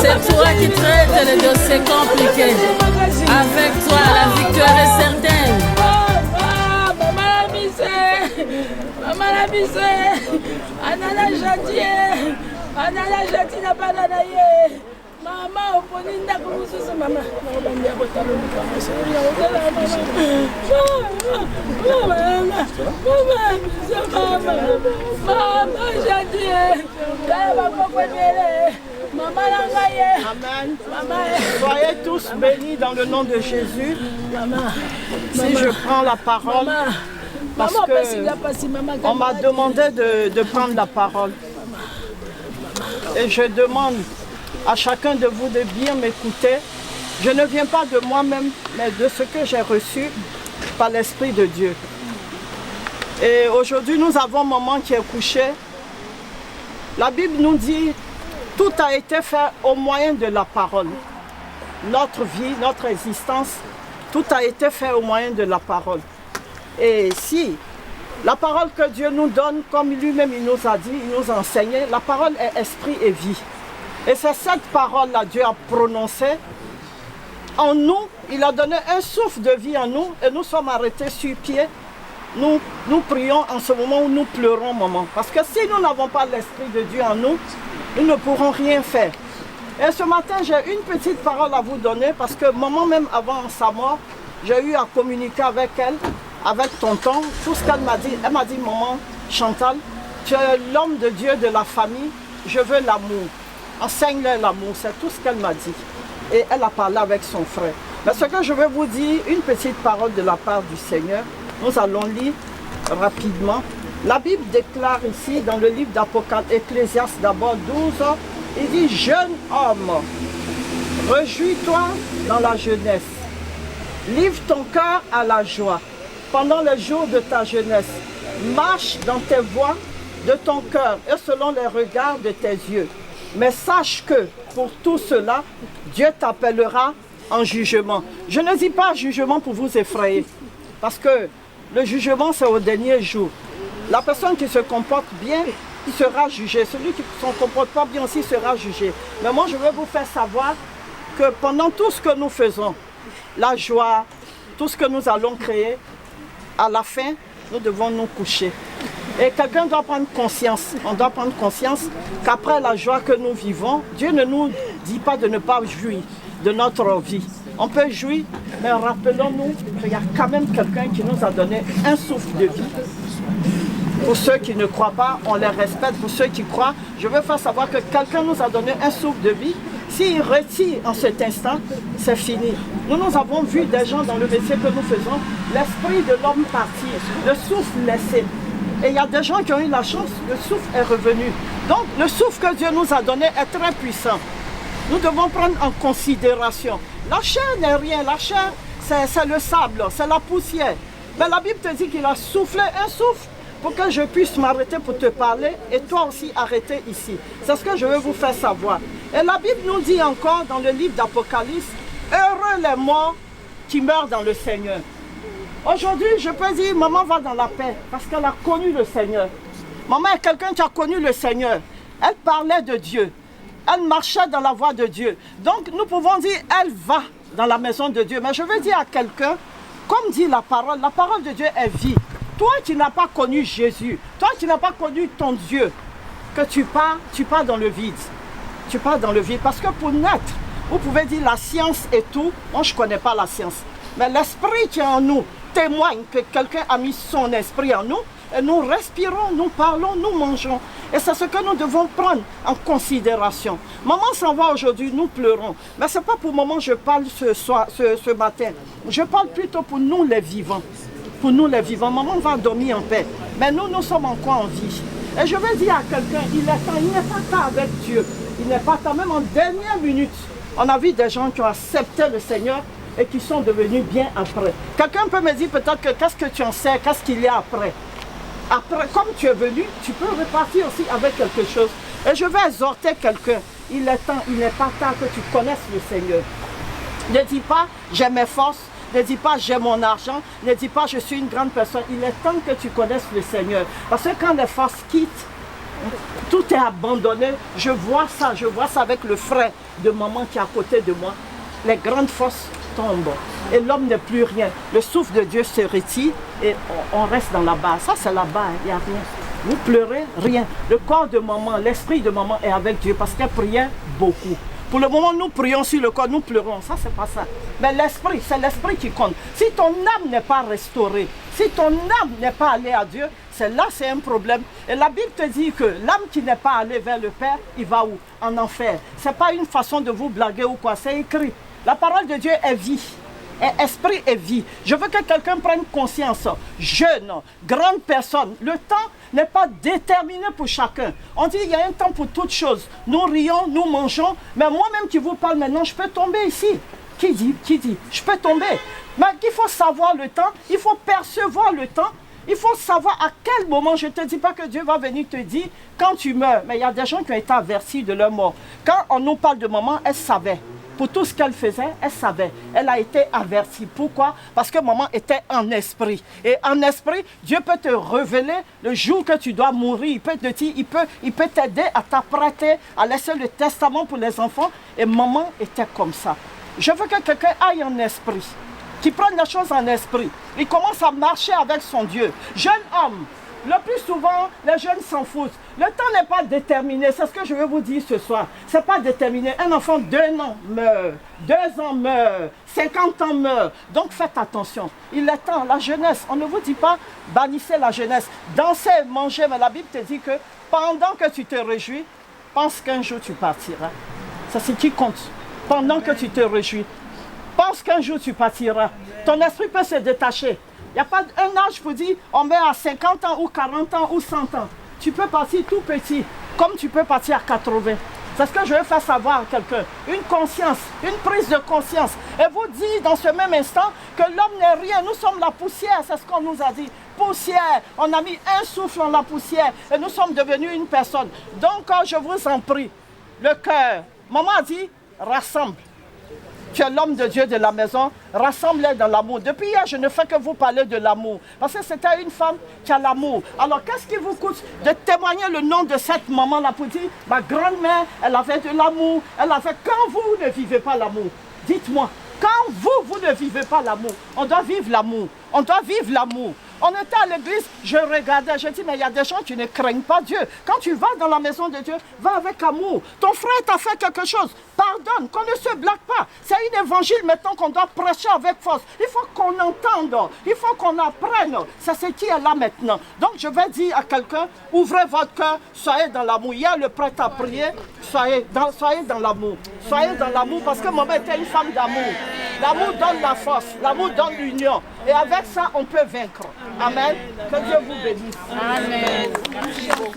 C'est toi qui traites les dossiers compliqués. Avec toi, la victoire est certaine. Maman la misère, maman la misère, Anana Jati, Anana Jati n'a pas d'anaïe. Maman, oponinda kumususu mama. Nakubandia kotalo Amen. Soyez tous bénis dans le nom de Jésus. Si je prends la parole, parce que on m'a demandé de prendre la parole. Et je demande à chacun de vous de bien m'écouter. Je ne viens pas de moi-même, mais de ce que j'ai reçu par l'Esprit de Dieu. Et aujourd'hui, nous avons maman qui est couchée. La Bible nous dit, tout a été fait au moyen de la parole. Notre vie, notre existence, tout a été fait au moyen de la parole. Et si la parole que Dieu nous donne, comme lui-même il nous a dit, il nous a enseigné, la parole est esprit et vie. Et c'est cette parole-là, Dieu a prononcée en nous. Il a donné un souffle de vie en nous et nous sommes arrêtés sur pied. Nous prions en ce moment où nous pleurons, maman. Parce que si nous n'avons pas l'Esprit de Dieu en nous, nous ne pourrons rien faire. Et ce matin, j'ai une petite parole à vous donner parce que maman, même avant sa mort, j'ai eu à communiquer avec elle, avec tonton. Tout ce qu'elle m'a dit, elle m'a dit, maman, Chantal, tu es l'homme de Dieu de la famille, je veux l'amour. Enseigne-leur l'amour, c'est tout ce qu'elle m'a dit. Et elle a parlé avec son frère. Mais ce que je veux vous dire, une petite parole de la part du Seigneur. Nous allons lire rapidement. La Bible déclare ici, dans le livre d'Apocalypse, Ecclésiaste d'abord 12, il dit, jeune homme, réjouis-toi dans la jeunesse. Livre ton cœur à la joie pendant les jours de ta jeunesse. Marche dans tes voies de ton cœur et selon les regards de tes yeux. Mais sache que pour tout cela, Dieu t'appellera en jugement. Je ne dis pas jugement pour vous effrayer, parce que le jugement c'est au dernier jour. La personne qui se comporte bien sera jugée. Celui qui ne se comporte pas bien aussi sera jugé. Mais moi je veux vous faire savoir que pendant tout ce que nous faisons, la joie, tout ce que nous allons créer, à la fin, nous devons nous coucher. Et quelqu'un doit prendre conscience, on doit prendre conscience qu'après la joie que nous vivons, Dieu ne nous dit pas de ne pas jouir de notre vie. On peut jouir, mais rappelons-nous qu'il y a quand même quelqu'un qui nous a donné un souffle de vie. Pour ceux qui ne croient pas, on les respecte. Pour ceux qui croient, je veux faire savoir que quelqu'un nous a donné un souffle de vie. S'il retire en cet instant, c'est fini. Nous avons vu des gens dans le métier que nous faisons, l'esprit de l'homme partir, le souffle laissé. Et il y a des gens qui ont eu la chance, le souffle est revenu. Donc le souffle que Dieu nous a donné est très puissant. Nous devons prendre en considération. La chair n'est rien, la chair c'est le sable, c'est la poussière. Mais la Bible te dit qu'il a soufflé un souffle pour que je puisse m'arrêter pour te parler et toi aussi arrêter ici. C'est ce que je veux vous faire savoir. Et la Bible nous dit encore dans le livre d'Apocalypse, heureux les morts qui meurent dans le Seigneur. Aujourd'hui, je peux dire, maman va dans la paix parce qu'elle a connu le Seigneur. Maman est quelqu'un qui a connu le Seigneur. Elle parlait de Dieu. Elle marchait dans la voie de Dieu. Donc, nous pouvons dire, elle va dans la maison de Dieu. Mais je veux dire à quelqu'un, comme dit la parole de Dieu est vie. Toi qui n'as pas connu Jésus, toi qui n'as pas connu ton Dieu, que tu pars dans le vide. Tu pars dans le vide. Parce que pour naître, vous pouvez dire la science et tout. Moi, je ne connais pas la science. Mais l'esprit qui est en nous témoigne que quelqu'un a mis son esprit en nous. Et nous respirons, nous parlons, nous mangeons. Et c'est ce que nous devons prendre en considération. Maman s'en va aujourd'hui, nous pleurons. Mais ce n'est pas pour maman que je parle ce matin. Je parle plutôt pour nous les vivants. Pour nous les vivants. Maman va dormir en paix. Mais nous sommes encore en vie. Et je vais dire à quelqu'un, il n'est pas tard avec Dieu. Il n'est pas tard, même en dernière minute. On a vu des gens qui ont accepté le Seigneur et qui sont devenus bien après. Quelqu'un peut me dire peut-être que qu'est-ce que tu en sais, qu'est-ce qu'il y a après. Après, comme tu es venu, tu peux repartir aussi avec quelque chose. Et je vais exhorter quelqu'un. Il est temps, il n'est pas tard que tu connaisses le Seigneur. Ne dis pas, j'ai mes forces. Ne dis pas, j'ai mon argent. Ne dis pas, je suis une grande personne. Il est temps que tu connaisses le Seigneur. Parce que quand les forces quittent, tout est abandonné. Je vois ça avec le frère de maman qui est à côté de moi. Les grandes forces tombent. Et l'homme n'est plus rien. Le souffle de Dieu se retire et on reste dans la base. Ça, c'est la base, il n'y a rien. Vous pleurez, rien. Le corps de maman, l'esprit de maman est avec Dieu parce qu'elle priait beaucoup. Pour le moment, nous prions sur le corps, nous pleurons. Ça, c'est pas ça. Mais l'esprit, c'est l'esprit qui compte. Si ton âme n'est pas restaurée, si ton âme n'est pas allée à Dieu, c'est un problème. Et la Bible te dit que l'âme qui n'est pas allée vers le Père, il va où? En enfer. Ce n'est pas une façon de vous blaguer ou quoi, c'est écrit. La parole de Dieu est vie. Et esprit et vie. Je veux que quelqu'un prenne conscience. Jeune, grande personne, le temps n'est pas déterminé pour chacun. On dit qu'il y a un temps pour toutes choses. Nous rions, nous mangeons, mais moi-même qui vous parle maintenant, je peux tomber ici. Qui dit? Je peux tomber. Mais il faut savoir le temps, il faut percevoir le temps. Il faut savoir à quel moment, je ne te dis pas que Dieu va venir te dire quand tu meurs. Mais il y a des gens qui ont été avertis de leur mort. Quand on nous parle de maman, elle savait. Pour tout ce qu'elle faisait, elle savait. Elle a été avertie. Pourquoi? Parce que maman était en esprit. Et en esprit, Dieu peut te révéler le jour que tu dois mourir. Il peut te dire, il peut t'aider à t'apprêter, à laisser le testament pour les enfants. Et maman était comme ça. Je veux que quelqu'un aille en esprit, qui prenne les choses en esprit. Il commence à marcher avec son Dieu. Jeune homme, le plus souvent, les jeunes s'en foutent. Le temps n'est pas déterminé, c'est ce que je veux vous dire ce soir. Ce n'est pas déterminé. Un enfant d'1 an meurt, 2 ans meurt, 50 ans meurt. Donc faites attention. Il est temps, la jeunesse, on ne vous dit pas bannissez la jeunesse. Dansez, mangez, mais la Bible te dit que pendant que tu te réjouis, pense qu'un jour tu partiras. C'est ce qui compte. Pendant que tu te réjouis, pense qu'un jour tu partiras. Ton esprit peut se détacher. Il n'y a pas un âge pour dire on meurt à 50 ans ou 40 ans ou 100 ans. Tu peux partir tout petit, comme tu peux partir à 80. C'est ce que je veux faire savoir à quelqu'un. Une conscience, une prise de conscience. Et vous dit dans ce même instant que l'homme n'est rien. Nous sommes la poussière, c'est ce qu'on nous a dit. Poussière, on a mis un souffle en la poussière et nous sommes devenus une personne. Donc je vous en prie, le cœur. Maman a dit, rassemble. Tu es l'homme de Dieu de la maison, rassemble-les dans l'amour. Depuis hier, je ne fais que vous parler de l'amour. Parce que c'était une femme qui a l'amour. Alors, qu'est-ce qui vous coûte de témoigner le nom de cette maman-là pour dire, ma grand-mère, elle avait de l'amour, elle avait... Quand vous ne vivez pas l'amour, dites-moi, quand vous ne vivez pas l'amour, on doit vivre l'amour. On doit vivre l'amour. On était à l'église, je regardais, je dis, mais il y a des gens qui ne craignent pas Dieu. Quand tu vas dans la maison de Dieu, va avec amour. Ton frère t'a fait quelque chose, pardonne, qu'on ne se blague pas. C'est un évangile maintenant qu'on doit prêcher avec force. Il faut qu'on entende, il faut qu'on apprenne. C'est ce qui est là maintenant. Donc je vais dire à quelqu'un, ouvrez votre cœur, soyez dans l'amour. Il y a le prêtre à prier, soyez dans l'amour. Soyez dans l'amour parce que maman était une femme d'amour. L'amour donne la force, l'amour donne l'union. Et avec ça, on peut vaincre. Amen. Que Dieu vous bénisse. Amen. Merci beaucoup.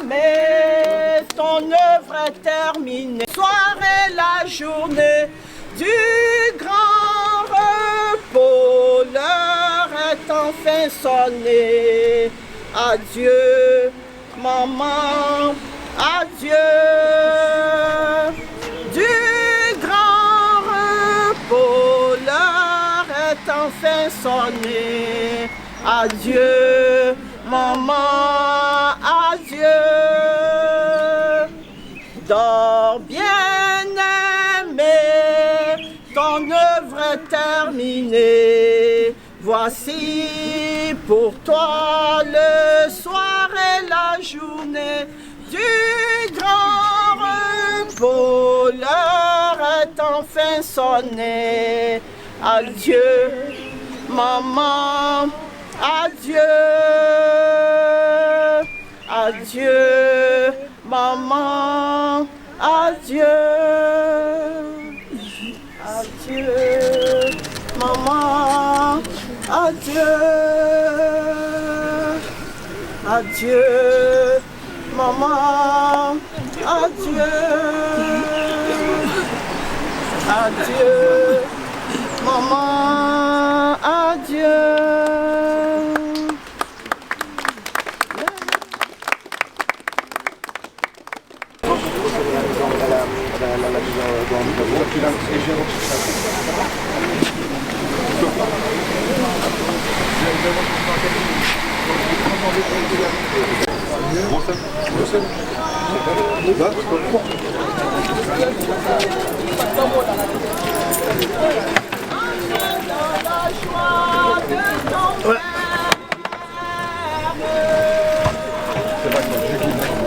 Bien-aimé, ton œuvre est terminée. Soir et la journée du grand repos, l'heure est enfin sonnée. Adieu, maman. Adieu. Du grand repos, l'heure est enfin sonnée. Adieu, maman, adieu. Dors bien aimé, ton œuvre est terminée. Voici pour toi le soir et la journée du grand repos, l'heure est enfin sonnée. Adieu, maman, adieu. Adieu, maman, adieu. Adieu, maman, adieu. Adieu, maman, adieu. Adieu, maman, adieu. C'est pas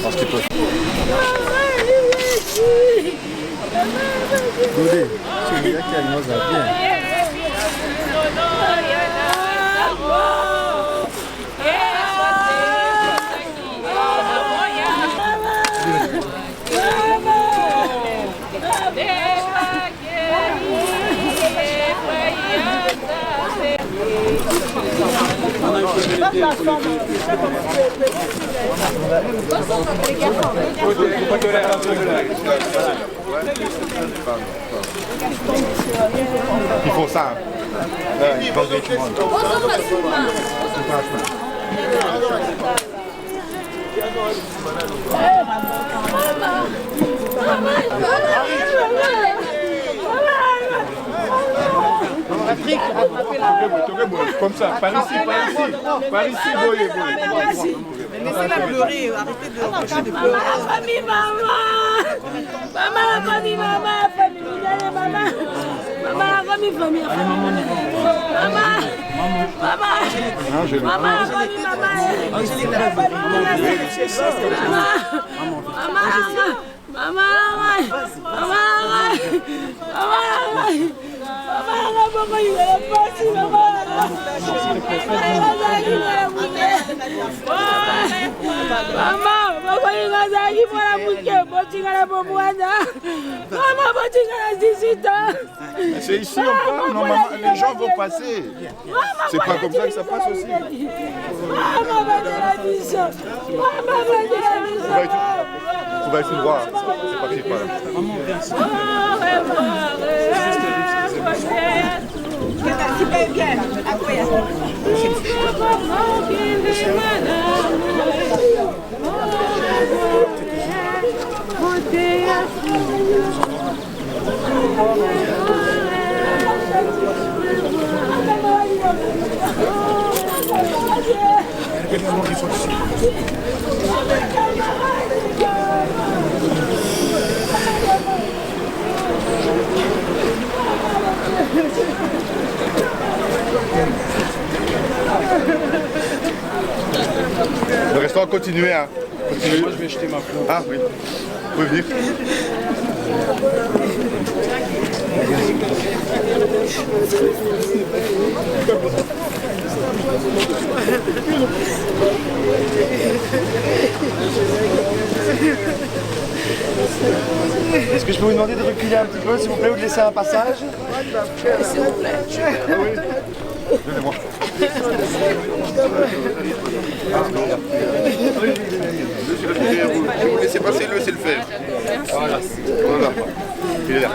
Parce qu'il peut. Goudé, c'est lui qui a une chose à bien. Il faut ça. Il faut que tu montes. Patrick, comme ça, par ici, boyez. Laissez-la pleurer, arrêtez de l'empêcher de pleurer. Maman, la famille, maman. Maman, la famille, maman, la famille, maman. Maman, la famille, famille. Maman, maman, maman, la famille, maman. C'est ici on parle, non, maman, les gens vont passer. C'est pas comme ça que ça passe aussi. Tu vas être droit, c'est pas que c'est pas là. Le restaurant continue, hein. Continue. Moi je vais jeter ma fleur. Ah oui. Vous pouvez venir. Est-ce que je peux vous demander de reculer un petit peu, s'il vous plaît, ou de laisser un passage? S'il vous plaît. Ah oui. Donnez-moi. Vous laissez passer, laissez le faire. Voilà. Voilà. Il est là.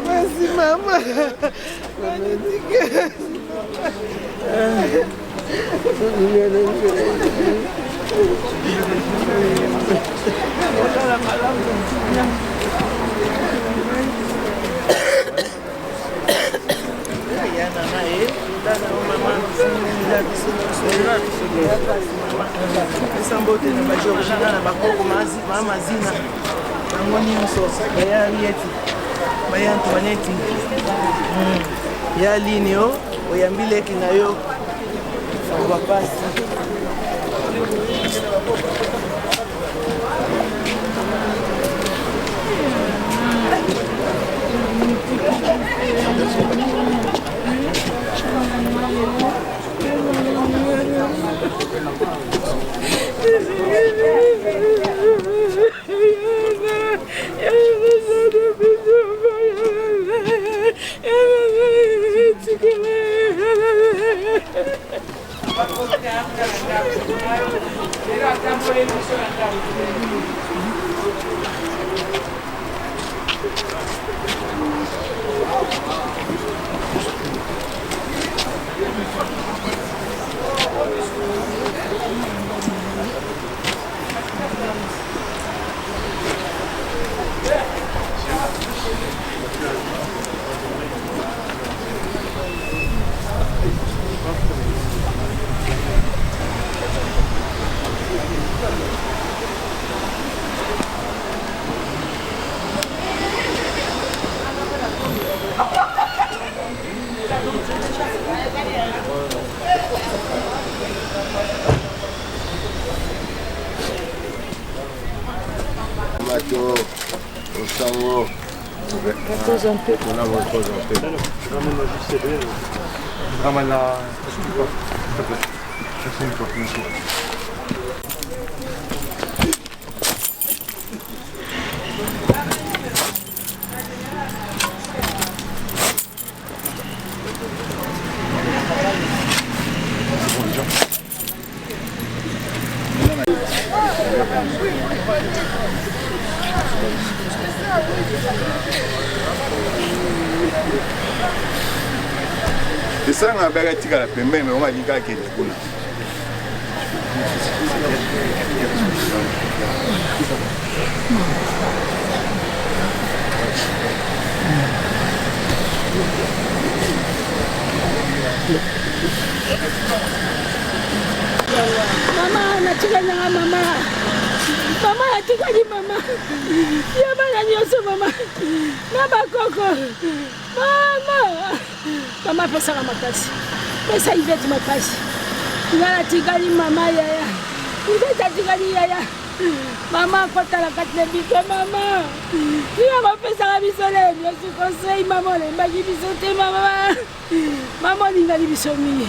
Merci maman. Sambote na bajorjina na bakoko mazina yango nyonso bayali eti bayantu baneti ya lini o oyambileki na yo bapasi gâteau. Au cerveau. Repose un peu. On a repose un peu. Ramène la JCB. Ramène la... S'il te plaît. Merci une fois. Merci. Ça on a bien tiré la pembée, mais on m'a dit qu'il y a des coups. Mama, natikali na mama. Mama, natikali mama. Yaba na nyoso mama. Na bakoko. Mama. Mama pesa la makasi. Pesa ivete makasi. Ngala tikali mama yaya. Ngata tikali yaya. Mama kota la katne bito mama. Niya ko pesa la bisole. Nyoso conseil mama le mbagi bisote mama. Mama ningali bisomi.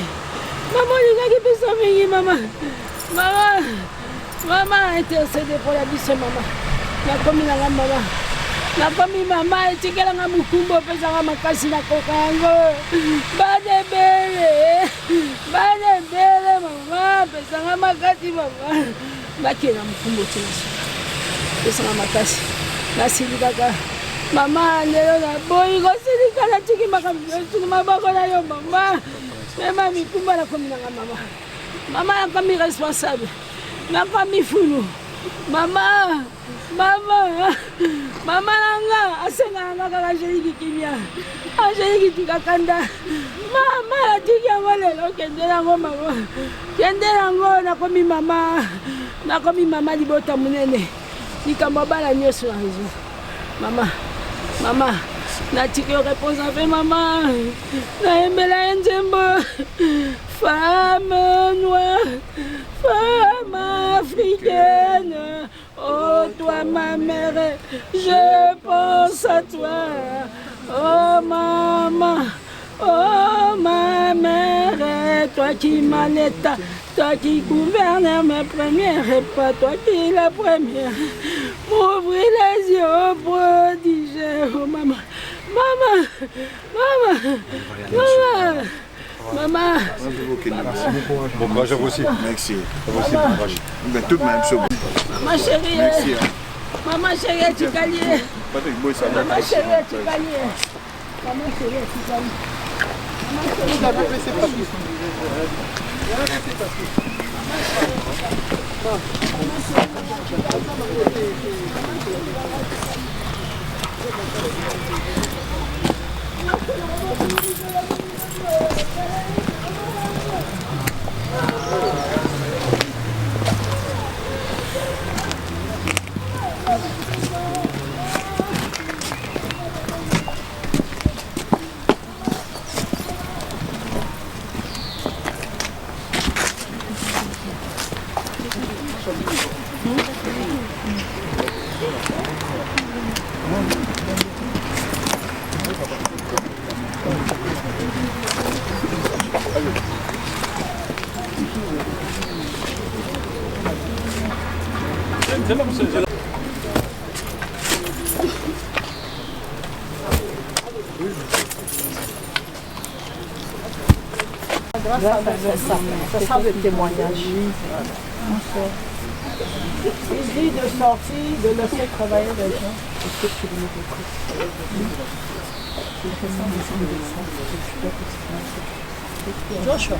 Maman, il y a qui peut maman. Maman, maman intercédé pour la vie de maman. La commune à la maman. La commune maman est tigre à la mukumbo, pesant à ma casse na cocango. Badebele, maman, pesant à ma casse maman. Baki na mukumbo tinaso. Pesant à ma casse. La silidaka. Maman, nelo na boy, go silika la tiki makam, maman ko na yo maman. Maman, mi kumba la commune à maman. Maman, la famille responsable. La famille foulou. Maman, maman, maman, nga, asenga nga kaka Angélique kimia. Angélique tukakanda. Maman, la tiki yango lelo kende nango maman. Kende nango na komi maman. Na komi maman libota munene. Likambo bala nyoso na réseau. Maman, maman. Na tiki yo réponse à fait maman. Na embela nzembo. Femme noire, femme africaine. Oh toi ma mère, je pense à toi. Oh maman, oh ma mère, toi qui m'allaites, toi qui gouverne mes premiers repas, toi qui es la première. M'ouvrir les yeux prodigés, oh maman. Maman, maman, maman, maman. Bon courage à vous aussi. Merci. À vous aussi, bon courage. Tout de même, maman chérie. Merci. Maman chérie, tu calais. Maman chérie, tu calais. Maman chérie, tu calais. Maman Ça sent le témoignage. Il dit de sortir, de laisser travailler les gens. Joshua.